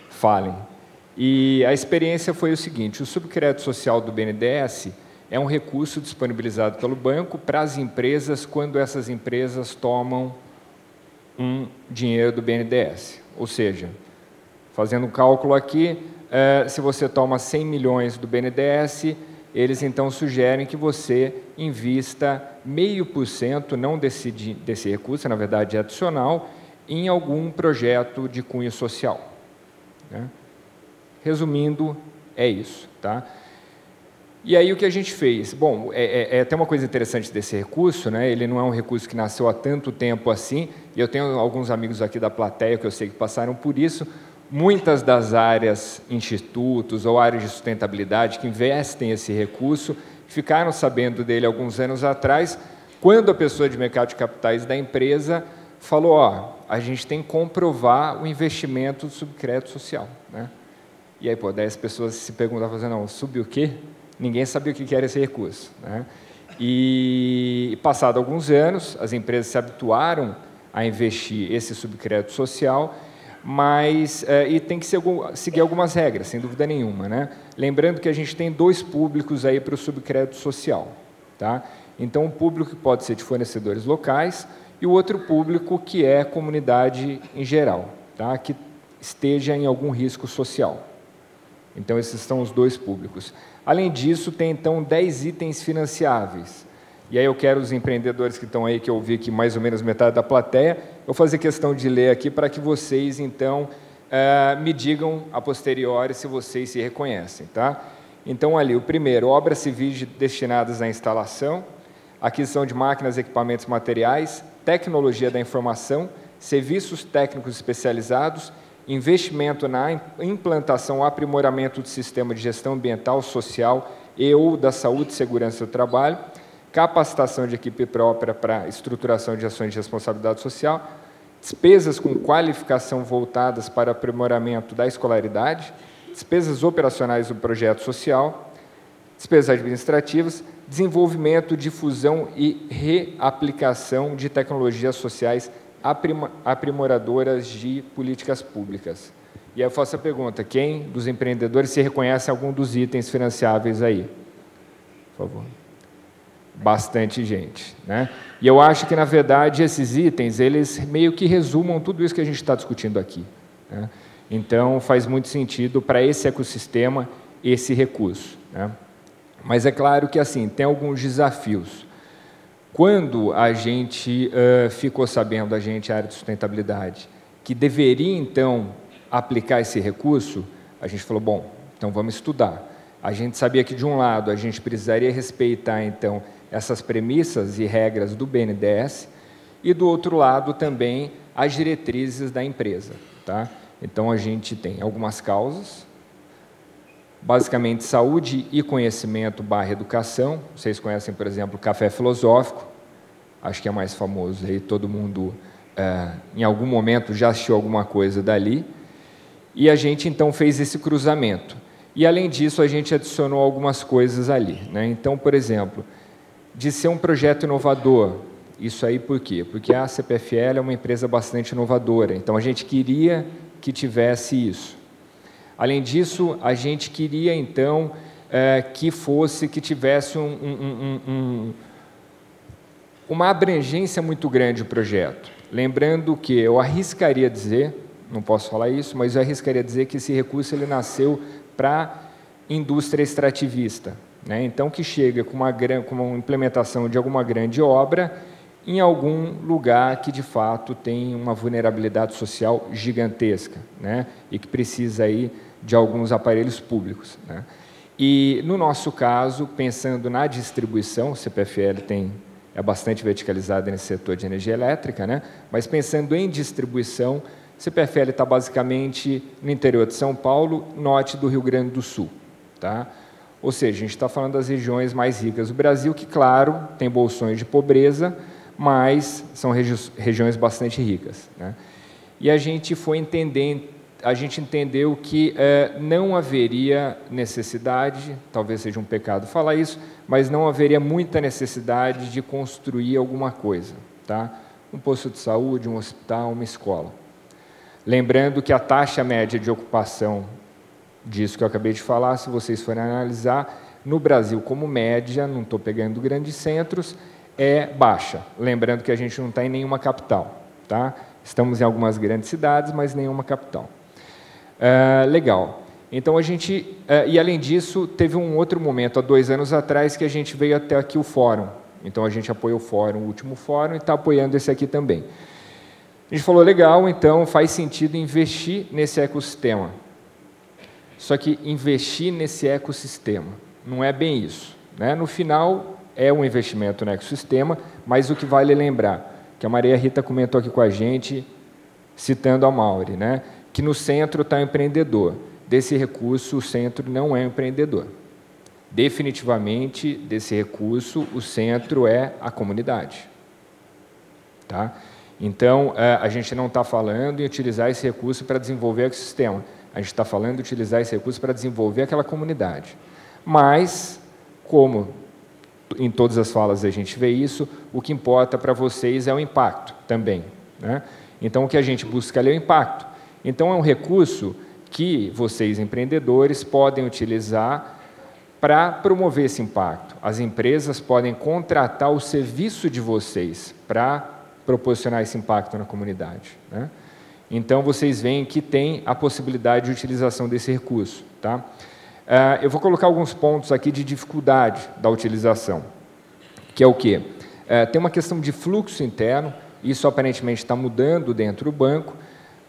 falem. E a experiência foi o seguinte: o subcrédito social do BNDES é um recurso disponibilizado pelo banco para as empresas quando essas empresas tomam um dinheiro do BNDES. Ou seja, fazendo um cálculo aqui, se você toma 100 milhões do BNDES, eles então sugerem que você invista 0,5%, não desse recurso, na verdade é adicional, em algum projeto de cunho social. Né? Resumindo, é isso. Tá? E aí o que a gente fez? Bom, tem uma coisa interessante desse recurso, né? Ele não é um recurso que nasceu há tanto tempo assim, e eu tenho alguns amigos aqui da plateia que eu sei que passaram por isso. Muitas das áreas, institutos ou áreas de sustentabilidade que investem esse recurso ficaram sabendo dele alguns anos atrás, quando a pessoa de mercado de capitais da empresa falou: a gente tem que comprovar o investimento do subcrédito social. Né? E aí, daí as pessoas se perguntavam, não, sub o quê? Ninguém sabia o que era esse recurso. Né? E, passado alguns anos, as empresas se habituaram a investir esse subcrédito social, mas e tem que seguir algumas regras, sem dúvida nenhuma. Né? Lembrando que a gente tem dois públicos aí para o subcrédito social. Tá? Então, um público que pode ser de fornecedores locais e o outro público que é comunidade em geral, tá? Que esteja em algum risco social. Então, esses são os dois públicos. Além disso, tem, então, 10 itens financiáveis. E aí eu quero os empreendedores que estão aí, que eu vi que mais ou menos metade da plateia, eu vou fazer questão de ler aqui para que vocês, então, me digam a posteriori se vocês se reconhecem. Tá? Então, ali, o primeiro, obras civis destinadas à instalação, aquisição de máquinas, equipamentos, materiais, tecnologia da informação, serviços técnicos especializados, investimento na implantação ou aprimoramento do sistema de gestão ambiental, social e ou da saúde e segurança do trabalho, capacitação de equipe própria para estruturação de ações de responsabilidade social, despesas com qualificação voltadas para aprimoramento da escolaridade, despesas operacionais do projeto social, despesas administrativas, desenvolvimento, difusão e reaplicação de tecnologias sociais aprimoradoras de políticas públicas. E aí eu faço a pergunta: quem dos empreendedores se reconhece em algum dos itens financiáveis aí? Por favor. Bastante gente. Né? E eu acho que, na verdade, esses itens, eles meio que resumam tudo isso que a gente está discutindo aqui. Né? Então, faz muito sentido para esse ecossistema, esse recurso. Né? Mas é claro que, assim, tem alguns desafios. Quando a gente ficou sabendo, a área de sustentabilidade, que deveria, então, aplicar esse recurso, a gente falou, bom, então vamos estudar. A gente sabia que, de um lado, a gente precisaria respeitar, então, essas premissas e regras do BNDES, e, do outro lado, também, as diretrizes da empresa. Tá? Então, a gente tem algumas causas, basicamente, saúde e conhecimento / educação. Vocês conhecem, por exemplo, o Café Filosófico, acho que é mais famoso, aí todo mundo, em algum momento, já assistiu alguma coisa dali. E a gente, então, fez esse cruzamento. E, além disso, a gente adicionou algumas coisas ali. Né? Então, por exemplo, de ser um projeto inovador. Isso aí por quê? Porque a CPFL é uma empresa bastante inovadora, então a gente queria que tivesse isso. Além disso, a gente queria, então, que tivesse uma abrangência muito grande o projeto. Lembrando que eu arriscaria dizer, não posso falar isso, mas eu arriscaria dizer que esse recurso ele nasceu para indústria extrativista, né? Então, que chega com uma implementação de alguma grande obra em algum lugar que, de fato, tem uma vulnerabilidade social gigantesca, né? E que precisa aí de alguns aparelhos públicos, né? E, no nosso caso, pensando na distribuição, o CPFL é bastante verticalizado nesse setor de energia elétrica, né? Mas pensando em distribuição, o CPFL está basicamente no interior de São Paulo, norte do Rio Grande do Sul, tá? Ou seja, a gente está falando das regiões mais ricas do Brasil, que, claro, tem bolsões de pobreza, mas são regiões bastante ricas, né? E a gente entendeu que não haveria necessidade, talvez seja um pecado falar isso, mas não haveria muita necessidade de construir alguma coisa, tá? Um posto de saúde, um hospital, uma escola. Lembrando que a taxa média de ocupação disso que eu acabei de falar, se vocês forem analisar, no Brasil como média, não estou pegando grandes centros, é baixa. Lembrando que a gente não está em nenhuma capital, tá? Estamos em algumas grandes cidades, mas nenhuma capital. Legal. Então, e além disso, teve um outro momento, há 2 anos atrás, que a gente veio até aqui o fórum. Então, a gente apoiou o fórum, o último fórum, e está apoiando esse aqui também. A gente falou, legal, então faz sentido investir nesse ecossistema. Só que investir nesse ecossistema não é bem isso, né? No final, é um investimento no ecossistema, mas o que vale lembrar, que a Maria Rita comentou aqui com a gente, citando a Mauri, né? Que no centro está o empreendedor. Desse recurso, o centro não é um empreendedor. Definitivamente, desse recurso, o centro é a comunidade. Tá? Então, a gente não está falando em utilizar esse recurso para desenvolver o ecossistema. A gente está falando em utilizar esse recurso para desenvolver aquela comunidade. Mas, como em todas as falas a gente vê isso, o que importa para vocês é o impacto também, né? Então, o que a gente busca ali é o impacto. Então, é um recurso que vocês, empreendedores, podem utilizar para promover esse impacto. As empresas podem contratar o serviço de vocês para proporcionar esse impacto na comunidade, né? Então, vocês veem que tem a possibilidade de utilização desse recurso, tá? Eu vou colocar alguns pontos aqui de dificuldade da utilização, que é o quê? Tem uma questão de fluxo interno, isso aparentemente está mudando dentro do banco,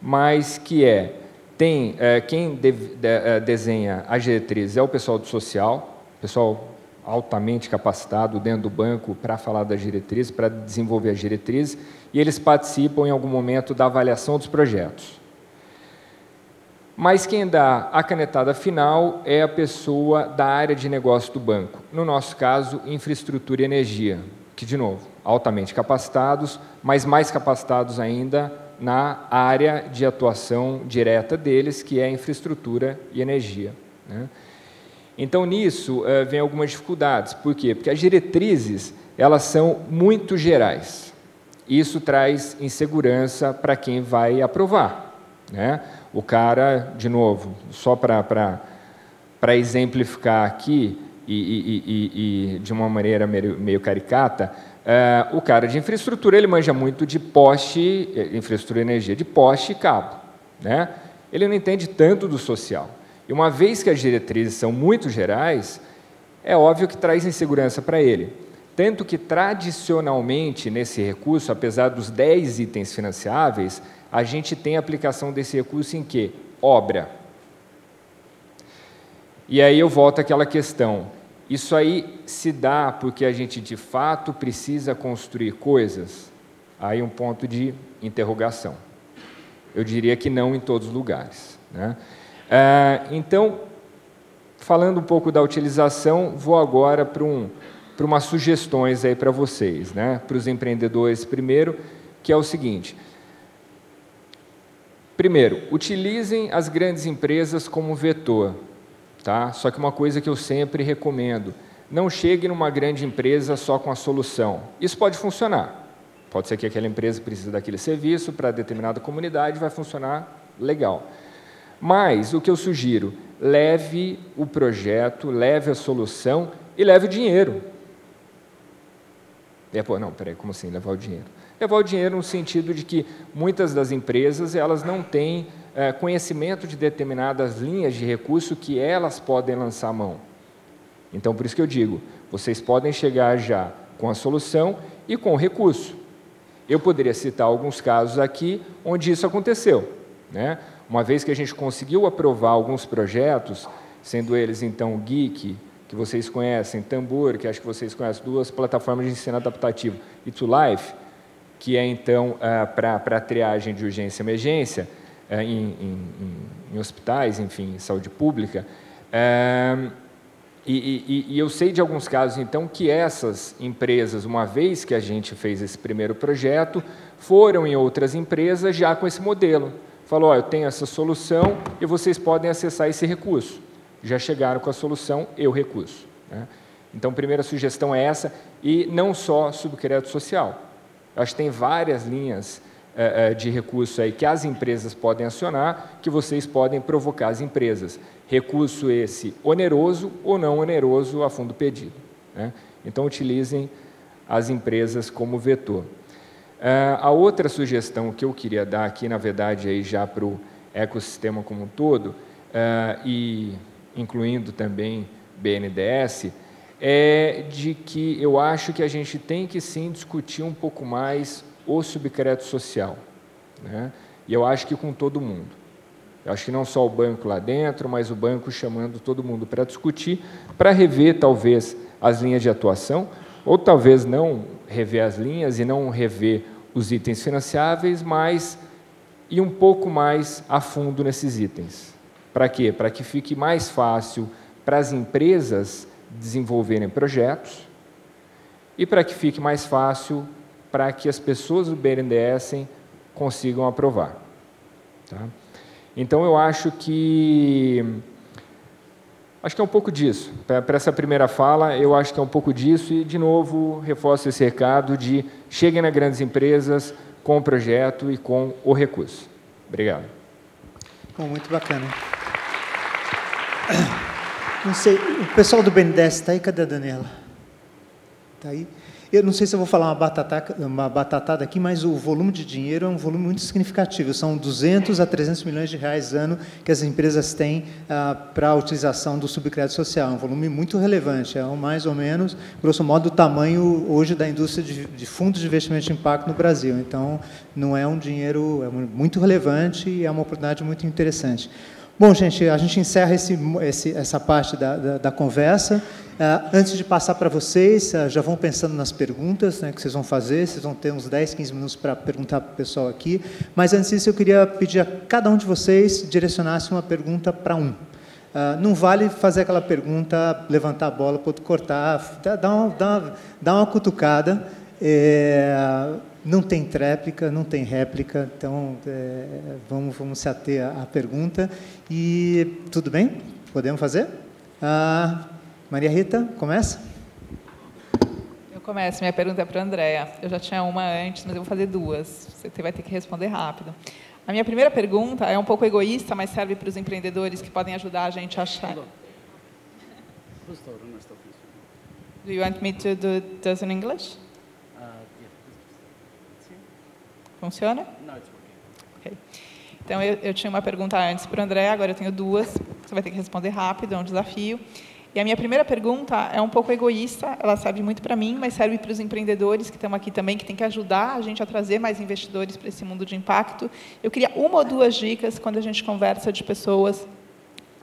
mas que quem desenha as diretrizes é o pessoal do social, pessoal altamente capacitado dentro do banco para falar das diretrizes, para desenvolver as diretrizes, e eles participam em algum momento da avaliação dos projetos. Mas quem dá a canetada final é a pessoa da área de negócio do banco. No nosso caso, infraestrutura e energia, que, de novo, altamente capacitados, mas mais capacitados ainda na área de atuação direta deles, que é infraestrutura e energia, né? Então, nisso, vem algumas dificuldades. Por quê? Porque as diretrizes, elas são muito gerais. Isso traz insegurança para quem vai aprovar, né? O cara, de novo, só para exemplificar aqui, e de uma maneira meio caricata, o cara de infraestrutura, ele manja muito de poste, infraestrutura e energia, de poste e cabo, né? Ele não entende tanto do social. E uma vez que as diretrizes são muito gerais, é óbvio que traz insegurança para ele. Tanto que, tradicionalmente, nesse recurso, apesar dos 10 itens financiáveis, a gente tem a aplicação desse recurso em quê? Obra. E aí eu volto àquela questão. Isso aí se dá porque a gente, de fato, precisa construir coisas? Aí um ponto de interrogação. Eu diria que não em todos os lugares, né? Então, falando um pouco da utilização, vou agora para umas sugestões aí para vocês, né? Para os empreendedores primeiro, que é o seguinte. Primeiro, utilizem as grandes empresas como vetor, tá? Só que uma coisa que eu sempre recomendo, não chegue numa grande empresa só com a solução. Isso pode funcionar. Pode ser que aquela empresa precise daquele serviço para determinada comunidade, vai funcionar legal. Mas o que eu sugiro, leve o projeto, leve a solução e leve o dinheiro. Não, peraí, como assim levar o dinheiro? Levar o dinheiro no sentido de que muitas das empresas elas não têm conhecimento de determinadas linhas de recurso que elas podem lançar a mão. Então, por isso que eu digo, vocês podem chegar já com a solução e com o recurso. Eu poderia citar alguns casos aqui onde isso aconteceu, né? Uma vez que a gente conseguiu aprovar alguns projetos, sendo eles, então, Geek, que vocês conhecem, Tambor, que acho que vocês conhecem, 2 plataformas de ensino adaptativo, e To Life, que é, então, para triagem de urgência e emergência, em hospitais, enfim, em saúde pública. E eu sei de alguns casos, então, que essas empresas, uma vez que a gente fez esse primeiro projeto, foram em outras empresas já com esse modelo. Falou, eu tenho essa solução e vocês podem acessar esse recurso. Já chegaram com a solução e o recurso, né? Então, a primeira sugestão é essa, e não só subcrédito social. Eu acho que tem várias linhas de recurso aí que as empresas podem acionar, que vocês podem provocar as empresas. Recurso esse oneroso ou não oneroso a fundo perdido, né? Então, utilizem as empresas como vetor. A outra sugestão que eu queria dar aqui, na verdade, aí já para o ecossistema como um todo, e incluindo também BNDES, é de que eu acho que a gente tem que sim discutir um pouco mais o subcrédito social, né? E eu acho que com todo mundo. Eu acho que não só o banco lá dentro, mas o banco chamando todo mundo para discutir, para rever talvez as linhas de atuação, ou talvez não rever as linhas e não rever os itens financiáveis, mas ir um pouco mais a fundo nesses itens. Para quê? Para que fique mais fácil para as empresas desenvolverem projetos e para que fique mais fácil para que as pessoas do BNDES consigam aprovar. Tá? Então, eu acho que é um pouco disso. Para essa primeira fala, eu acho que é um pouco disso e, de novo, reforço esse recado de cheguem nas grandes empresas com o projeto e com o recurso. Obrigado. Bom, muito bacana. Não sei, o pessoal do BNDES está aí? Cadê a Daniela? Está aí? Eu não sei se eu vou falar uma batatada aqui, mas o volume de dinheiro é um volume muito significativo. São 200 a 300 milhões de reais ano que as empresas têm para a utilização do subcrédito social. É um volume muito relevante, é mais ou menos, grosso modo, o tamanho hoje da indústria de fundos de investimento de impacto no Brasil. Então, não é um dinheiro muito relevante e é uma oportunidade muito interessante. Bom, gente, a gente encerra essa parte da conversa. Antes de passar para vocês, já vão pensando nas perguntas, né, que vocês vão fazer. Vocês vão ter uns 10, 15 minutos para perguntar para o pessoal aqui. Mas, antes disso, eu queria pedir a cada um de vocês direcionasse uma pergunta para um. Não vale fazer aquela pergunta, levantar a bola para outro cortar, dá uma cutucada. Não tem tréplica, não tem réplica, então vamos se ater à pergunta. E tudo bem? Podemos fazer? Maria Rita, começa? Eu começo, minha pergunta é para a Andrea. Eu já tinha uma antes, mas eu vou fazer duas. Você vai ter que responder rápido. A minha primeira pergunta é um pouco egoísta, mas serve para os empreendedores que podem ajudar a gente a achar... Do you want me to do this in English? Funciona? Não, it's okay. Okay. Então, eu tinha uma pergunta antes para o André, agora eu tenho duas. Você vai ter que responder rápido, é um desafio. E a minha primeira pergunta é um pouco egoísta, ela serve muito para mim, mas serve para os empreendedores que estão aqui também, que tem que ajudar a gente a trazer mais investidores para esse mundo de impacto. Eu queria uma ou duas dicas quando a gente conversa de pessoas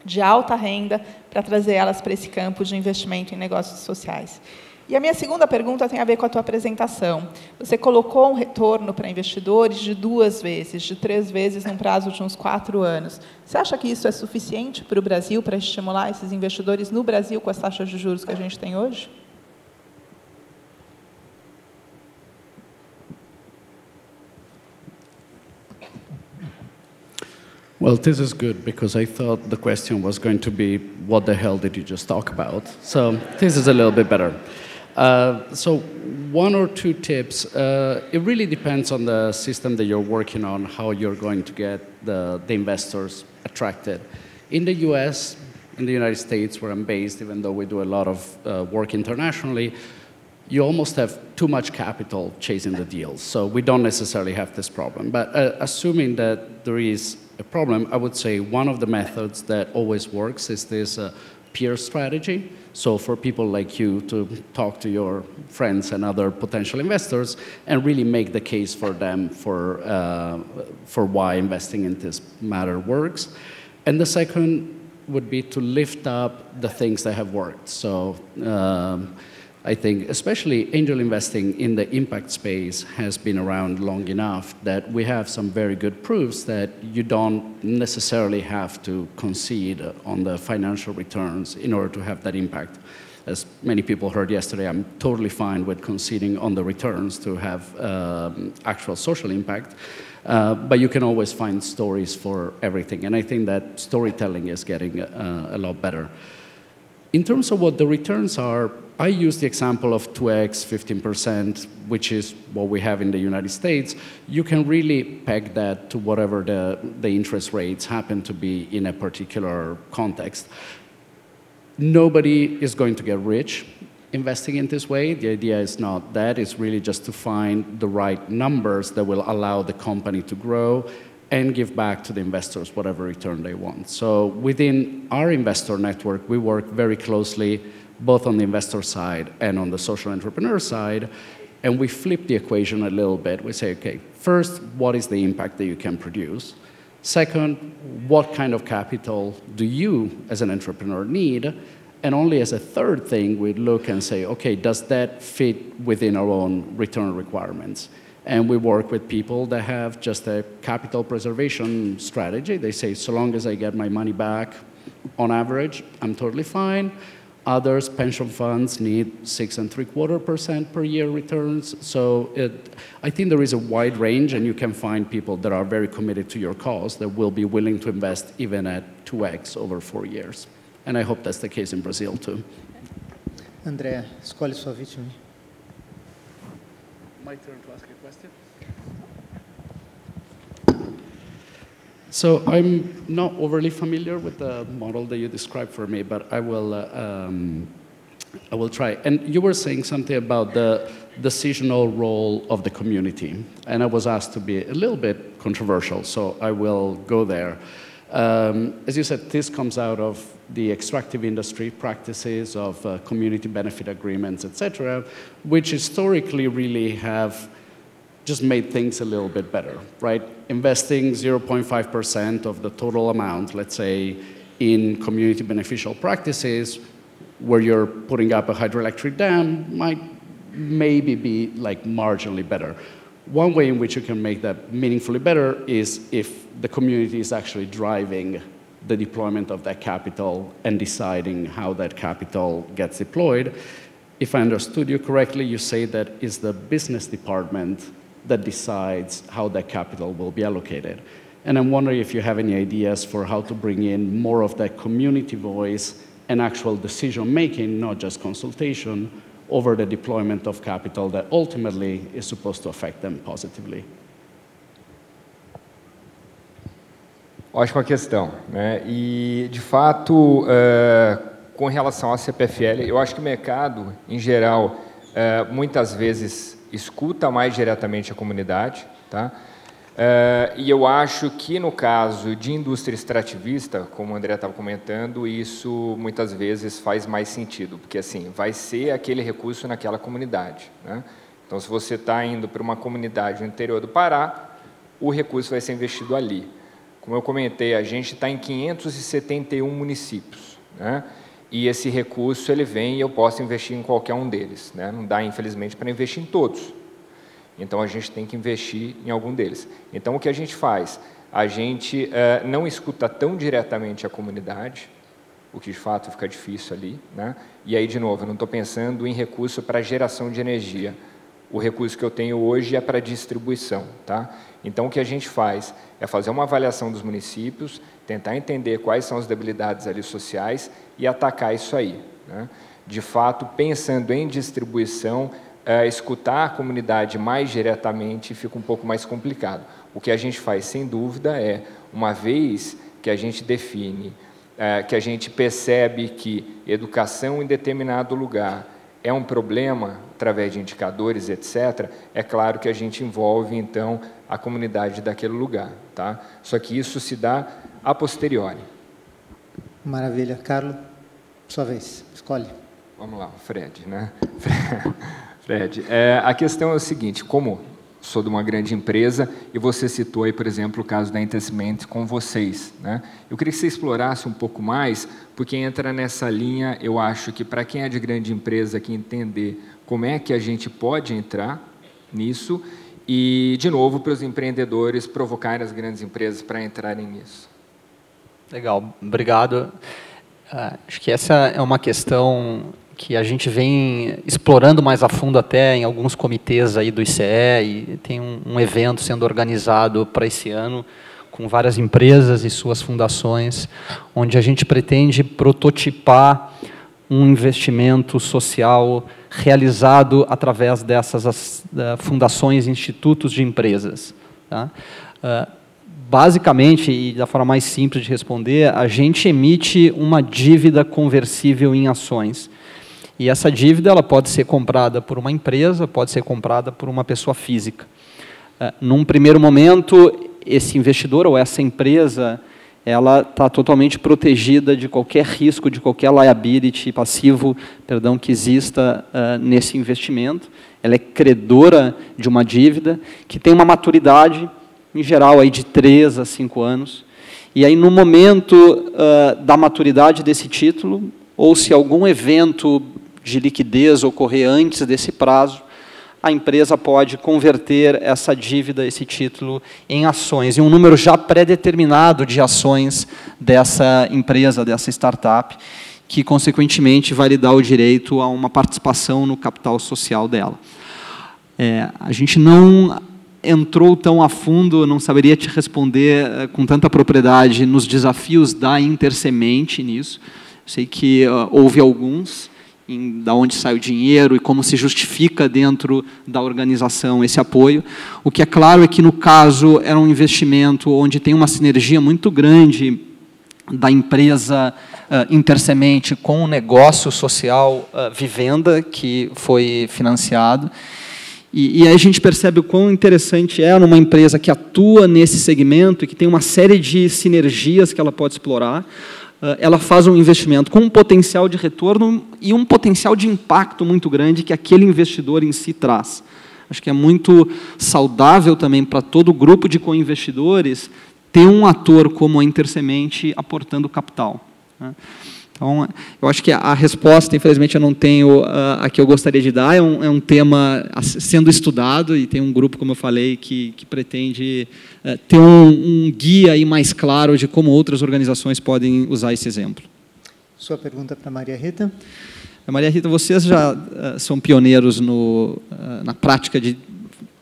de alta renda para trazer elas para esse campo de investimento em negócios sociais. E a minha segunda pergunta tem a ver com a tua apresentação. Você colocou um retorno para investidores de 2 vezes, de 3 vezes, num prazo de uns 4 anos. Você acha que isso é suficiente para o Brasil, para estimular esses investidores no Brasil com as taxas de juros que a gente tem hoje? Well, this is good because I thought the question was going to be, what the hell did you just talk about? So this is a little bit better. So 1 or 2 tips. It really depends on the system that you're working on, how you're going to get the investors attracted. In the US, in the United States, where I'm based, even though we do a lot of work internationally, you almost have too much capital chasing the deals. So we don't necessarily have this problem. But assuming that there is a problem, I would say one of the methods that always works is this peer strategy. So for people like you to talk to your friends and other potential investors and really make the case for them for why investing in this matter works. And the second would be to lift up the things that have worked. So I think especially angel investing in the impact space has been around long enough that we have some very good proofs that you don't necessarily have to concede on the financial returns in order to have that impact. As many people heard yesterday, I'm totally fine with conceding on the returns to have actual social impact. But you can always find stories for everything. And I think that storytelling is getting a lot better. In terms of what the returns are, I use the example of 2x, 15%, which is what we have in the United States. You can really peg that to whatever the interest rates happen to be in a particular context. Nobody is going to get rich investing in this way. The idea is not that. It's really just to find the right numbers that will allow the company to grow and give back to the investors whatever return they want. So within our investor network, we work very closely both on the investor side and on the social entrepreneur side, and we flip the equation a little bit. We say, okay, first, what is the impact that you can produce? Second, what kind of capital do you as an entrepreneur need? And only as a third thing, we look and say, okay, does that fit within our own return requirements? And we work with people that have just a capital preservation strategy. They say, so long as I get my money back, on average, I'm totally fine. Others, pension funds, need 6.75% per year returns. So I think there is a wide range, and you can find people that are very committed to your cause that will be willing to invest even at 2x over 4 years. And I hope that's the case in Brazil, too. André, escolhe sua vítima. My turn to ask a question. So I'm not overly familiar with the model that you described for me, but I will try. And you were saying something about the decisional role of the community, and I was asked to be a little bit controversial, so I will go there. As you said, this comes out of the extractive industry practices of community benefit agreements, etc., which historically really have just made things a little bit better, right? Investing 0.5% of the total amount, let's say, in community beneficial practices, where you're putting up a hydroelectric dam, might maybe be like marginally better. One way in which you can make that meaningfully better is if the community is actually driving the deployment of that capital and deciding how that capital gets deployed. If I understood you correctly, you say that it's the business department that decides how that capital will be allocated. And I'm wondering if you have any ideas for how to bring in more of that community voice and actual decision-making, not just consultation, over the deployment of capital that ultimately is supposed to affect them positively. Ótima questão, né? E, de fato, com relação à CPFL, eu acho que o mercado, em geral, muitas vezes escuta mais diretamente a comunidade, tá? E eu acho que, no caso de indústria extrativista, como o André estava comentando, isso muitas vezes faz mais sentido, porque assim, vai ser aquele recurso naquela comunidade, né? Então, se você está indo para uma comunidade no interior do Pará, o recurso vai ser investido ali. Como eu comentei, a gente está em 571 municípios, né? E esse recurso ele vem e eu posso investir em qualquer um deles, né? Não dá, infelizmente, para investir em todos. Então, a gente tem que investir em algum deles. Então, o que a gente faz? A gente não escuta tão diretamente a comunidade, o que, de fato, fica difícil ali, né? E aí, de novo, eu não estou pensando em recurso para geração de energia. O recurso que eu tenho hoje é para distribuição, tá? Então, o que a gente faz é fazer uma avaliação dos municípios, tentar entender quais são as debilidades ali sociais e atacar isso aí, né? De fato, pensando em distribuição, escutar a comunidade mais diretamente fica um pouco mais complicado. O que a gente faz, sem dúvida, é, uma vez que a gente define, que a gente percebe que educação em determinado lugar é um problema através de indicadores, etc., é claro que a gente envolve, então, a comunidade daquele lugar. Tá? Só que isso se dá a posteriori. Maravilha. Carlos, sua vez. Escolhe. Vamos lá, Fred, né? Fred, a questão é o seguinte, como sou de uma grande empresa e você citou aí, por exemplo, o caso da Intercement com vocês, né? Eu queria que você explorasse um pouco mais, porque entra nessa linha, eu acho que para quem é de grande empresa que entender como é que a gente pode entrar nisso e, de novo, para os empreendedores provocarem as grandes empresas para entrarem nisso. Legal, obrigado. Acho que essa é uma questão que a gente vem explorando mais a fundo até em alguns comitês aí do ICE, e tem um evento sendo organizado para esse ano, com várias empresas e suas fundações, onde a gente pretende prototipar um investimento social realizado através dessas fundações e institutos de empresas. Tá? Basicamente, e da forma mais simples de responder, a gente emite uma dívida conversível em ações. E essa dívida ela pode ser comprada por uma empresa, pode ser comprada por uma pessoa física. Num primeiro momento, esse investidor ou essa empresa, ela está totalmente protegida de qualquer risco, de qualquer liability, passivo, perdão, que exista nesse investimento. Ela é credora de uma dívida que tem uma maturidade, em geral, aí de 3 a 5 anos. E aí, no momento da maturidade desse título, ou se algum evento de liquidez ocorrer antes desse prazo, a empresa pode converter essa dívida, esse título, em ações, em um número já pré-determinado de ações dessa empresa, dessa startup, que, consequentemente, vai lhe dar o direito a uma participação no capital social dela. A gente não entrou tão a fundo, não saberia te responder com tanta propriedade nos desafios da Intersemente nisso. Sei que houve alguns, da onde sai o dinheiro e como se justifica dentro da organização esse apoio. O que é claro é que, no caso, era um investimento onde tem uma sinergia muito grande da empresa Intersemente com o negócio social Vivenda, que foi financiado. E aí a gente percebe o quão interessante é numa empresa que atua nesse segmento e que tem uma série de sinergias que ela pode explorar. Ela faz um investimento com um potencial de retorno e um potencial de impacto muito grande que aquele investidor em si traz. Acho que é muito saudável também para todo o grupo de co-investidores ter um ator como a Intersemente aportando capital. Então, eu acho que a resposta, infelizmente, eu não tenho a que eu gostaria de dar. É um tema sendo estudado e tem um grupo, como eu falei, que pretende ter um guia aí mais claro de como outras organizações podem usar esse exemplo. Sua pergunta para a Maria Rita. Maria Rita, vocês já são pioneiros na prática de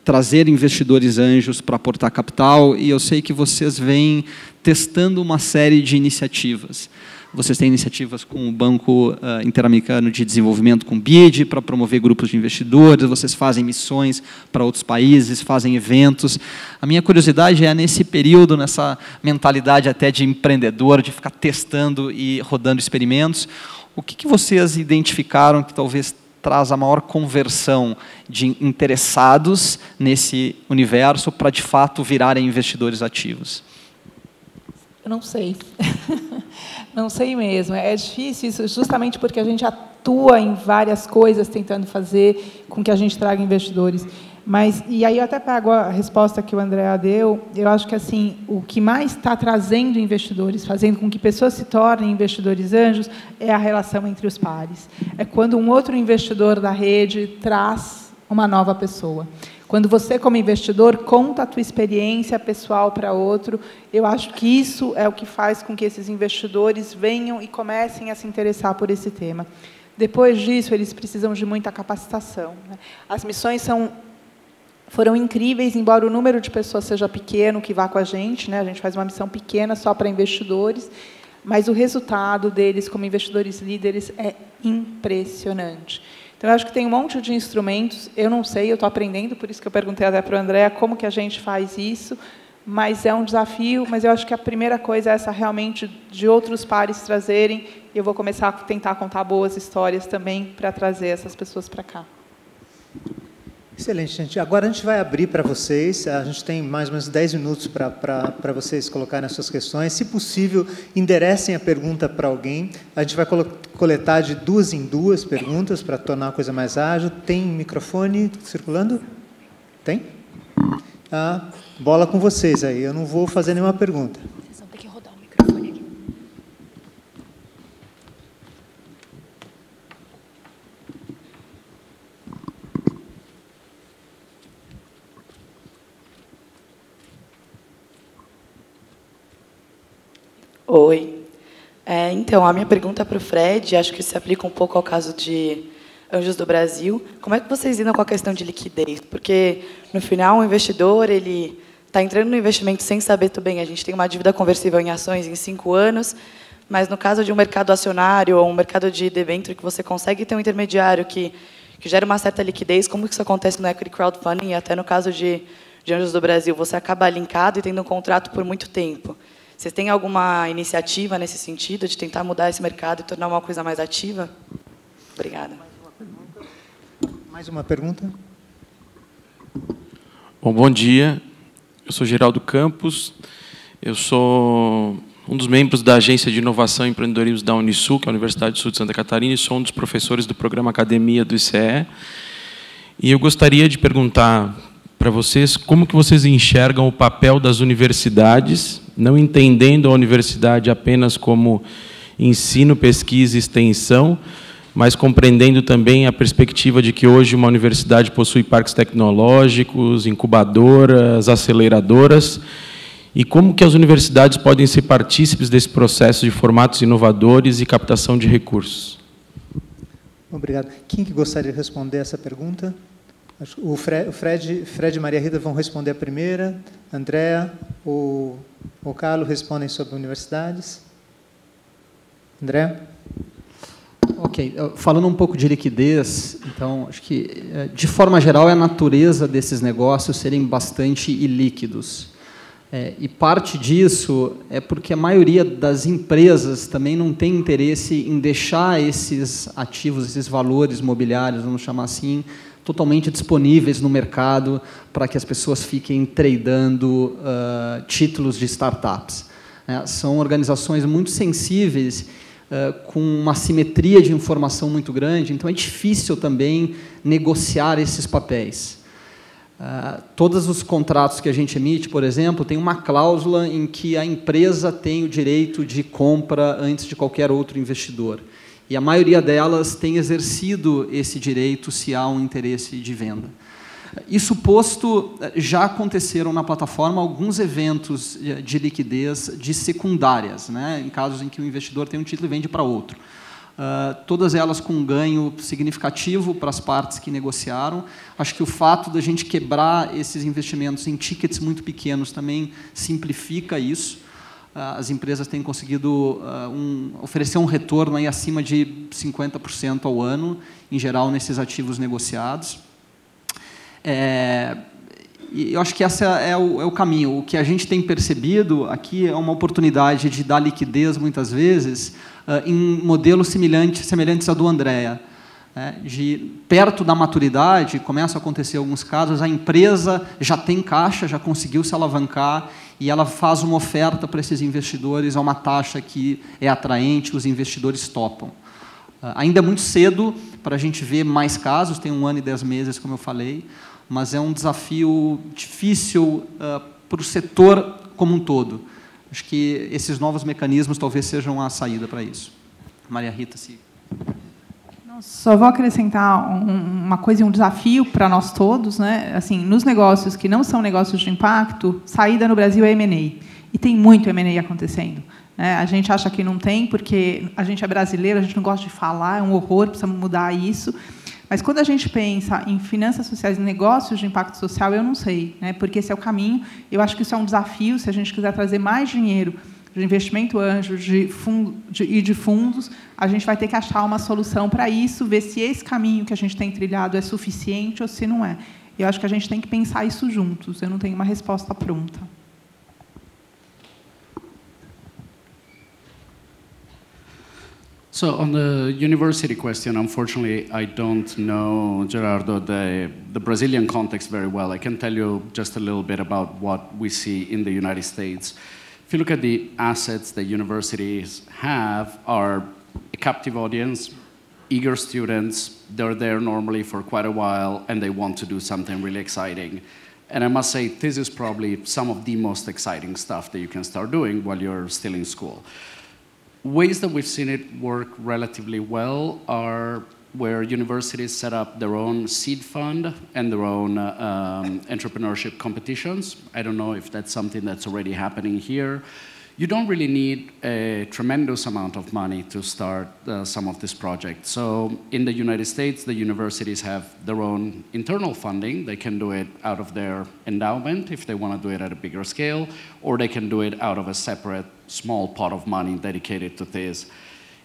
trazer investidores anjos para aportar capital, e eu sei que vocês vêm testando uma série de iniciativas. Vocês têm iniciativas com o Banco Interamericano de Desenvolvimento, com o BID, para promover grupos de investidores, vocês fazem missões para outros países, fazem eventos. A minha curiosidade é, nesse período, nessa mentalidade até de empreendedor, de ficar testando e rodando experimentos, o que vocês identificaram que talvez traz a maior conversão de interessados nesse universo para, de fato, virarem investidores ativos? Eu não sei. Não sei mesmo. É difícil isso, justamente porque a gente atua em várias coisas tentando fazer com que a gente traga investidores. Mas, e aí eu até pego a resposta que o André deu, eu acho que assim, o que mais está trazendo investidores, fazendo com que pessoas se tornem investidores anjos, é a relação entre os pares. É quando um outro investidor da rede traz uma nova pessoa. Quando você, como investidor, conta a tua experiência pessoal para outro, eu acho que isso é o que faz com que esses investidores venham e comecem a se interessar por esse tema. Depois disso, eles precisam de muita capacitação. As missões foram incríveis, embora o número de pessoas seja pequeno que vá com a gente faz uma missão pequena só para investidores, mas o resultado deles como investidores líderes é impressionante. Então, eu acho que tem um monte de instrumentos, eu não sei, eu estou aprendendo, por isso que eu perguntei até para o André como que a gente faz isso, mas é um desafio, mas eu acho que a primeira coisa é essa realmente de outros pares trazerem, e eu vou começar a tentar contar boas histórias também para trazer essas pessoas para cá. Excelente, gente. Agora a gente vai abrir para vocês, a gente tem mais ou menos 10 minutos para vocês colocarem as suas questões. Se possível, enderecem a pergunta para alguém. A gente vai coletar de 2 em 2 perguntas para tornar a coisa mais ágil. Tem microfone circulando? Tem? Bola com vocês aí, eu não vou fazer nenhuma pergunta. Vocês vão ter que rodar o microfone aqui. Oi. Então, a minha pergunta é para o Fred, acho que se aplica um pouco ao caso de Anjos do Brasil. Como é que vocês lidam com a questão de liquidez? Porque, no final, o investidor ele está entrando no investimento sem saber tudo bem. A gente tem uma dívida conversível em ações em 5 anos, mas no caso de um mercado acionário ou um mercado de debênture que você consegue ter um intermediário que gera uma certa liquidez, como que isso acontece no equity crowdfunding e até no caso de Anjos do Brasil? Você acaba linkado e tendo um contrato por muito tempo. Vocês têm alguma iniciativa nesse sentido, de tentar mudar esse mercado e tornar uma coisa mais ativa? Obrigada. Mais uma pergunta? Bom dia. Eu sou Geraldo Campos. Eu sou um dos membros da Agência de Inovação e Empreendedorismo da Unisul, que é a Universidade do Sul de Santa Catarina, e sou um dos professores do programa Academia do ICE. E eu gostaria de perguntar para vocês como que vocês enxergam o papel das universidades, não entendendo a universidade apenas como ensino, pesquisa e extensão, mas compreendendo também a perspectiva de que hoje uma universidade possui parques tecnológicos, incubadoras, aceleradoras, e como que as universidades podem ser partícipes desse processo de formatos inovadores e captação de recursos. Obrigado. Quem que gostaria de responder essa pergunta? O Fred e Maria Rita vão responder a primeira, Andréa, o Carlos respondem sobre universidades. Andréa? Ok, falando um pouco de liquidez, então, acho que, de forma geral, é a natureza desses negócios serem bastante ilíquidos. E parte disso é porque a maioria das empresas também não tem interesse em deixar esses ativos, esses valores mobiliários, vamos chamar assim, totalmente disponíveis no mercado para que as pessoas fiquem tradando títulos de startups. São organizações muito sensíveis, com uma simetria de informação muito grande, então é difícil também negociar esses papéis. Todos os contratos que a gente emite, por exemplo, tem uma cláusula em que a empresa tem o direito de compra antes de qualquer outro investidor. E a maioria delas tem exercido esse direito se há um interesse de venda. Isso posto, já aconteceram na plataforma alguns eventos de liquidez de secundárias, né, em casos em que o investidor tem um título e vende para outro. Todas elas com um ganho significativo para as partes que negociaram. Acho que o fato da gente quebrar esses investimentos em tickets muito pequenos também simplifica isso. As empresas têm conseguido oferecer um retorno aí acima de 50% ao ano, em geral, nesses ativos negociados. E eu acho que esse é o caminho. O que a gente tem percebido aqui é uma oportunidade de dar liquidez, muitas vezes, em modelos semelhantes ao do Andréa. De perto da maturidade, começa a acontecer alguns casos, a empresa já tem caixa, já conseguiu se alavancar, e ela faz uma oferta para esses investidores a uma taxa que é atraente, os investidores topam. Ainda é muito cedo para a gente ver mais casos, tem 1 ano e 10 meses, como eu falei, mas é um desafio difícil para o setor como um todo. Acho que esses novos mecanismos talvez sejam a saída para isso. Maria Rita, se... Só vou acrescentar uma coisa e um desafio para nós todos, né? Assim, nos negócios que não são negócios de impacto, saída no Brasil é M&A. E tem muito M&A acontecendo. A gente acha que não tem, porque a gente é brasileiro, a gente não gosta de falar, é um horror, precisamos mudar isso. Mas, quando a gente pensa em finanças sociais e negócios de impacto social, eu não sei, né? Porque esse é o caminho. Eu acho que isso é um desafio, se a gente quiser trazer mais dinheiro de investimento anjo e de fundos, a gente vai ter que achar uma solução para isso, ver se esse caminho que a gente tem trilhado é suficiente ou se não é. Eu acho que a gente tem que pensar isso juntos. Eu não tenho uma resposta pronta. So on the university question, unfortunately, I don't know, Gerardo, the Brazilian context very well. I can tell you just a little bit about what we see in the United States. If you look at the assets that universities have, are a captive audience, eager students, they're there normally for quite a while, and they want to do something really exciting. And I must say, this is probably some of the most exciting stuff that you can start doing while you're still in school. Ways that we've seen it work relatively well are where universities set up their own seed fund and their own entrepreneurship competitions. I don't know if that's something that's already happening here. You don't really need a tremendous amount of money to start some of this projects. So in the United States, the universities have their own internal funding. They can do it out of their endowment if they want to do it at a bigger scale, or they can do it out of a separate small pot of money dedicated to this.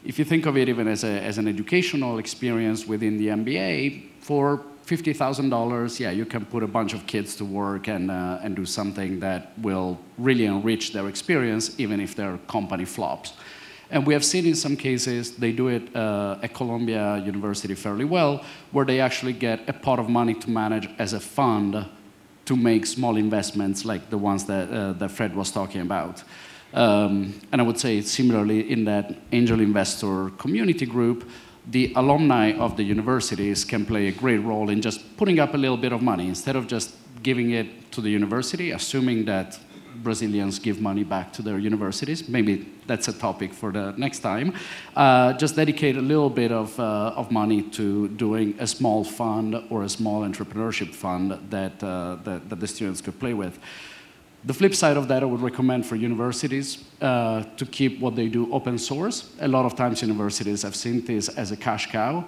If you think of it even as an educational experience within the MBA, for $50,000, yeah, you can put a bunch of kids to work and do something that will really enrich their experience, even if their company flops. And we have seen in some cases, they do it at Columbia University fairly well, where they actually get a pot of money to manage as a fund to make small investments like the ones that Fred was talking about. And I would say similarly in that angel investor community group, the alumni of the universities can play a great role in just putting up a little bit of money instead of just giving it to the university, assuming that Brazilians give money back to their universities. Maybe that's a topic for the next time. Just dedicate a little bit of money to doing a small fund or a small entrepreneurship fund that the students could play with. The flip side of that, I would recommend for universities to keep what they do open source. A lot of times universities have seen this as a cash cow.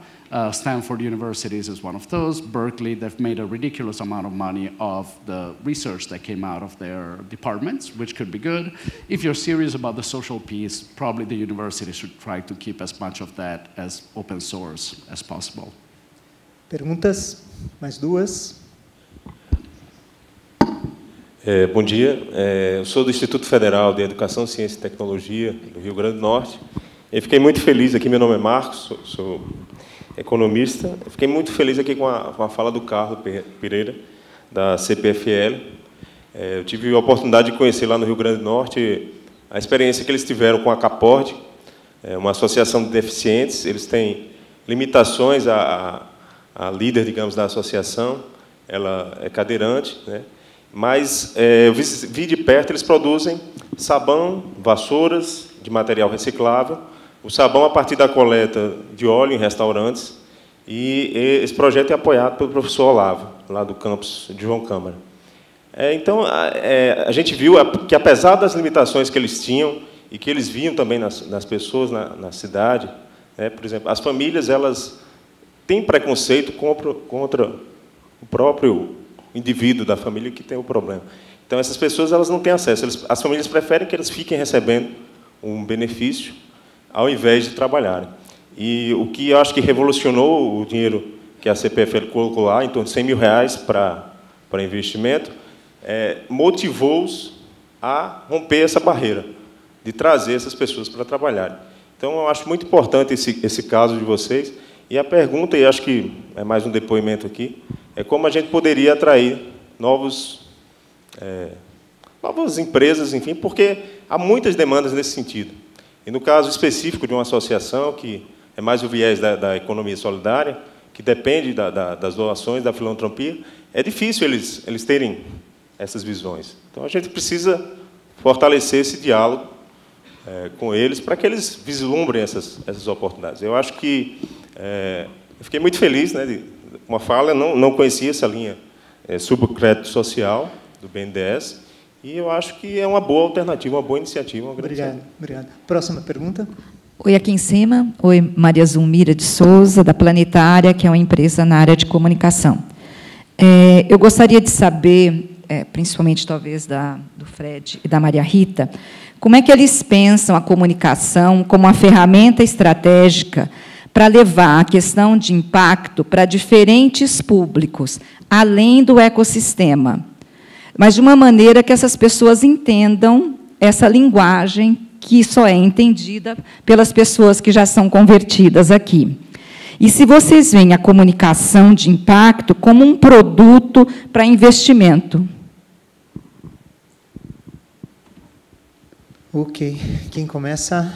Stanford Universities is one of those. Berkeley, they've made a ridiculous amount of money off the research that came out of their departments, which could be good. If you're serious about the social piece, probably the university should try to keep as much of that as open source as possible. Perguntas? Mais duas? Bom dia, eu sou do Instituto Federal de Educação, Ciência e Tecnologia do Rio Grande do Norte. Eu fiquei muito feliz aqui, meu nome é Marcos, sou economista. Eu fiquei muito feliz aqui com a fala do Carlos Pereira, da CPFL. Eu tive a oportunidade de conhecer lá no Rio Grande do Norte a experiência que eles tiveram com a CAPORD, uma associação de deficientes. Eles têm limitações, a líder, digamos, da associação, ela é cadeirante, né? Mas eu vi de perto, eles produzem sabão, vassouras de material reciclável, o sabão a partir da coleta de óleo em restaurantes, e esse projeto é apoiado pelo professor Olavo, lá do campus de João Câmara. Então, a gente viu que, apesar das limitações que eles tinham, e que eles viam também nas pessoas na cidade, né, por exemplo, as famílias elas têm preconceito contra o próprio indivíduo da família que tem o problema. Então, essas pessoas elas não têm acesso. As famílias preferem que eles fiquem recebendo um benefício ao invés de trabalharem. E o que eu acho que revolucionou o dinheiro que a CPFL colocou lá, em torno de R$100 mil para investimento, motivou-os a romper essa barreira, de trazer essas pessoas para trabalharem. Então, eu acho muito importante esse caso de vocês. E a pergunta, e acho que é mais um depoimento aqui, é como a gente poderia atrair novas empresas, enfim, porque há muitas demandas nesse sentido. E no caso específico de uma associação, que é mais o viés da economia solidária, que depende das doações, da filantropia, é difícil eles terem essas visões. Então, a gente precisa fortalecer esse diálogo com eles, para que eles vislumbrem essas oportunidades. Eu acho que eu fiquei muito feliz, né, com a fala, não conhecia essa linha sobre o crédito social do BNDES, e eu acho que é uma boa alternativa, uma boa iniciativa. Obrigado. Próxima pergunta. Oi, aqui em cima. Oi, Maria Zulmira de Souza, da Planetária, que é uma empresa na área de comunicação. Eu gostaria de saber, principalmente talvez do Fred e da Maria Rita, como é que eles pensam a comunicação como uma ferramenta estratégica para levar a questão de impacto para diferentes públicos, além do ecossistema, mas de uma maneira que essas pessoas entendam essa linguagem que só é entendida pelas pessoas que já são convertidas aqui. E se vocês veem a comunicação de impacto como um produto para investimento? Ok. Quem começa?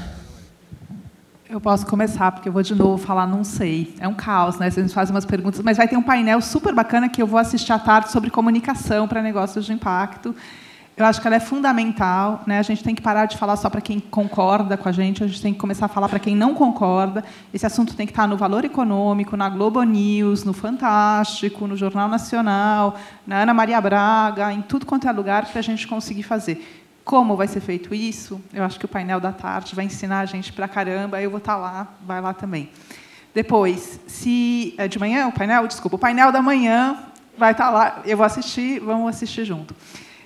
Eu posso começar, porque eu vou de novo falar não sei. É um caos, né? Vocês fazem umas perguntas, mas vai ter um painel super bacana que eu vou assistir à tarde sobre comunicação para negócios de impacto. Eu acho que ela é fundamental, né? A gente tem que parar de falar só para quem concorda com a gente tem que começar a falar para quem não concorda. Esse assunto tem que estar no Valor Econômico, na Globo News, no Fantástico, no Jornal Nacional, na Ana Maria Braga, em tudo quanto é lugar para a gente conseguir fazer. Como vai ser feito isso? Eu acho que o painel da tarde vai ensinar a gente pra caramba, eu vou estar lá, vai lá também. Depois, se é de manhã o painel, desculpa, o painel da manhã vai estar lá, eu vou assistir, vamos assistir junto.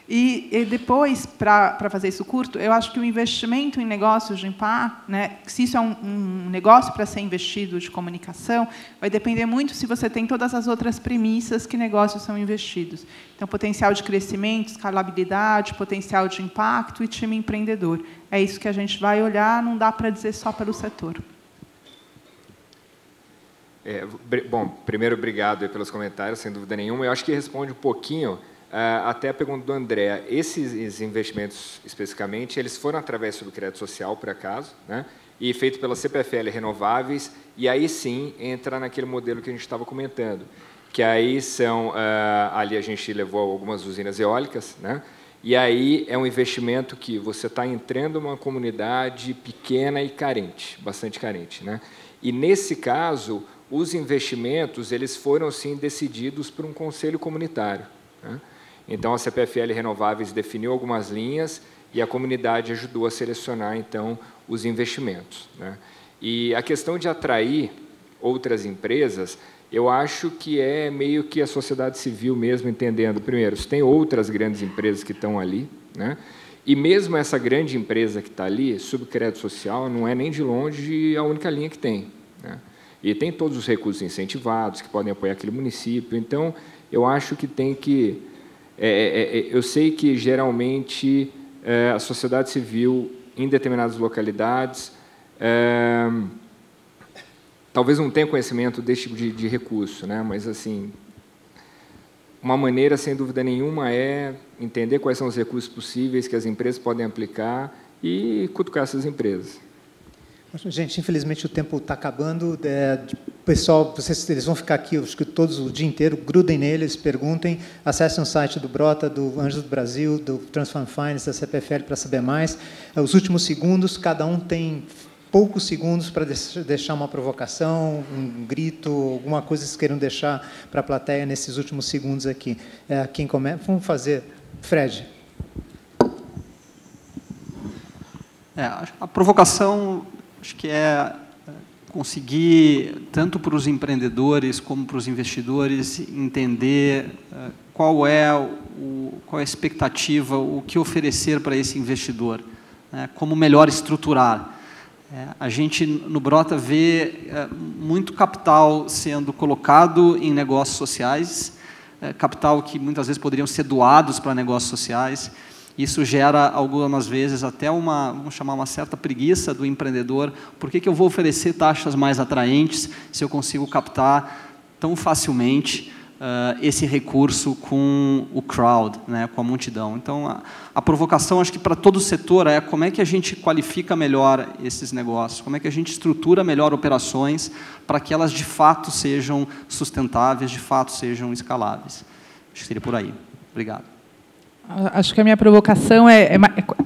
E depois, para fazer isso curto, eu acho que o investimento em negócios de impacto, né, se isso é um negócio para ser investido de comunicação, vai depender muito se você tem todas as outras premissas que negócios são investidos. Então, potencial de crescimento, escalabilidade, potencial de impacto e time empreendedor. É isso que a gente vai olhar, não dá para dizer só pelo setor. Bom, primeiro, obrigado pelos comentários, sem dúvida nenhuma. Eu acho que responde um pouquinho até a pergunta do André. Esses investimentos, especificamente, eles foram através do crédito social, por acaso, né? E feito pela CPFL Renováveis, e aí sim entra naquele modelo que a gente estava comentando, que aí são, ali a gente levou algumas usinas eólicas, né? E aí é um investimento que você está entrando numa comunidade pequena e carente, bastante carente, né? E nesse caso, os investimentos eles foram sim decididos por um conselho comunitário, né? Então, a CPFL Renováveis definiu algumas linhas e a comunidade ajudou a selecionar, então, os investimentos, né? E a questão de atrair outras empresas, eu acho que é meio que a sociedade civil mesmo entendendo, primeiro, se tem outras grandes empresas que estão ali, né? E mesmo essa grande empresa que está ali, sob crédito social, não é nem de longe a única linha que tem, né? E tem todos os recursos incentivados que podem apoiar aquele município. Então, eu acho que tem que... eu sei que, geralmente, a sociedade civil, em determinadas localidades, talvez não tenha conhecimento desse tipo de recurso, né? Mas, assim, uma maneira, sem dúvida nenhuma, é entender quais são os recursos possíveis que as empresas podem aplicar e cutucar essas empresas. Gente, infelizmente o tempo está acabando. Pessoal, eles vão ficar aqui, acho que todos o dia inteiro, grudem neles, perguntem, acessem o site do Brota, do Anjos do Brasil, do Transform Finance, da CPFL para saber mais. Os últimos segundos, cada um tem poucos segundos para deixar uma provocação, um grito, alguma coisa que vocês queiram deixar para a plateia nesses últimos segundos aqui. Quem começa? Vamos fazer. Fred. A provocação, acho que é conseguir, tanto para os empreendedores como para os investidores, entender qual é a expectativa, o que oferecer para esse investidor, né, como melhor estruturar. A gente, no Brota, vê muito capital sendo colocado em negócios sociais, capital que muitas vezes poderiam ser doados para negócios sociais. Isso gera, algumas vezes, até vamos chamar, uma certa preguiça do empreendedor. Por que eu vou oferecer taxas mais atraentes se eu consigo captar tão facilmente esse recurso com o crowd, né, com a multidão? Então, a provocação, acho que para todo o setor, é como é que a gente qualifica melhor esses negócios, como é que a gente estrutura melhor operações para que elas, de fato, sejam sustentáveis, de fato, sejam escaláveis. Acho que seria por aí. Obrigado. Acho que a minha provocação é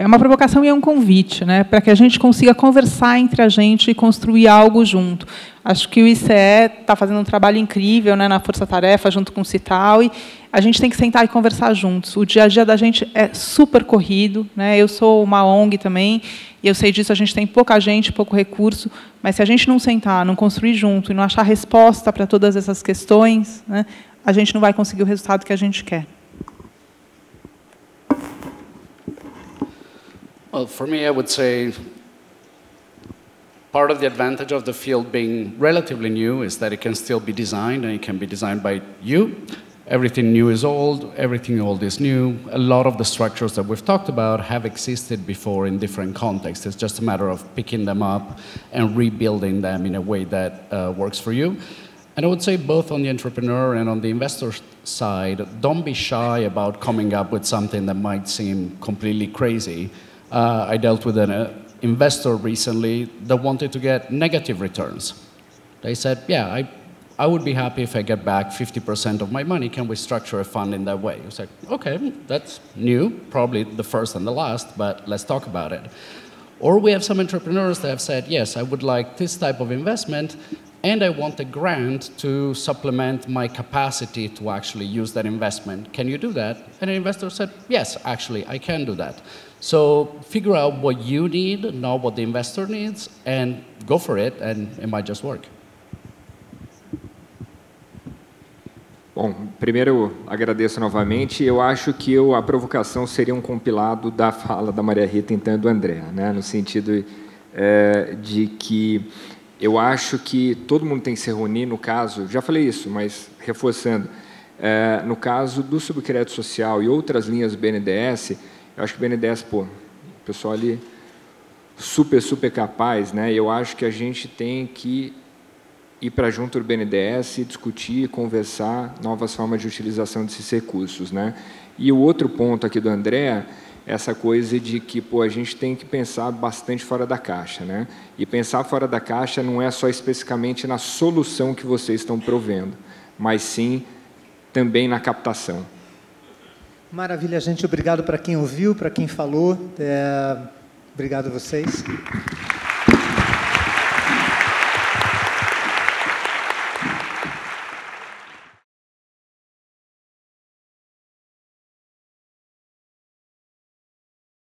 uma provocação e é um convite, né, para que a gente consiga conversar entre a gente e construir algo junto. Acho que o ICE está fazendo um trabalho incrível, né, na força-tarefa, junto com o Cital, e a gente tem que sentar e conversar juntos. O dia a dia da gente é super corrido, né? Eu sou uma ONG também, e eu sei disso, a gente tem pouca gente, pouco recurso, mas se a gente não sentar, não construir junto e não achar resposta para todas essas questões, né, a gente não vai conseguir o resultado que a gente quer. Well, for me, I would say part of the advantage of the field being relatively new is that it can still be designed, and it can be designed by you. everything new is old, everything old is new. A lot of the structures that we've talked about have existed before in different contexts. It's just a matter of picking them up and rebuilding them in a way that works for you. And I would say both on the entrepreneur and on the investor side, don't be shy about coming up with something that might seem completely crazy. I dealt with an investor recently that wanted to get negative returns. They said, yeah, I would be happy if I get back 50% of my money. Can we structure a fund in that way? I was like, okay, that's new, probably the first and the last, but let's talk about it. Or we have some entrepreneurs that have said, yes, I would like this type of investment, and I want a grant to supplement my capacity to actually use that investment. Can you do that? And an investor said, yes, actually, I can do that. So figure out what you need, not what the investor needs, and go for it, and it might just work. Bom, primeiro agradeço novamente. Eu acho que a provocação seria um compilado da fala da Maria Rita, então, do André, né? No sentido de que eu acho que todo mundo tem que se reunir, no caso, já falei isso, mas reforçando, no caso do subcrédito social e outras linhas do BNDES, eu acho que o BNDES, pô, o pessoal ali super capaz, né? Eu acho que a gente tem que ir para junto do BNDES, discutir, conversar novas formas de utilização desses recursos, né? E o outro ponto aqui do André, essa coisa de que, pô, a gente tem que pensar bastante fora da caixa, né? E pensar fora da caixa não é só especificamente na solução que vocês estão provendo, mas sim também na captação. Maravilha, gente. Obrigado para quem ouviu, para quem falou. Obrigado a vocês.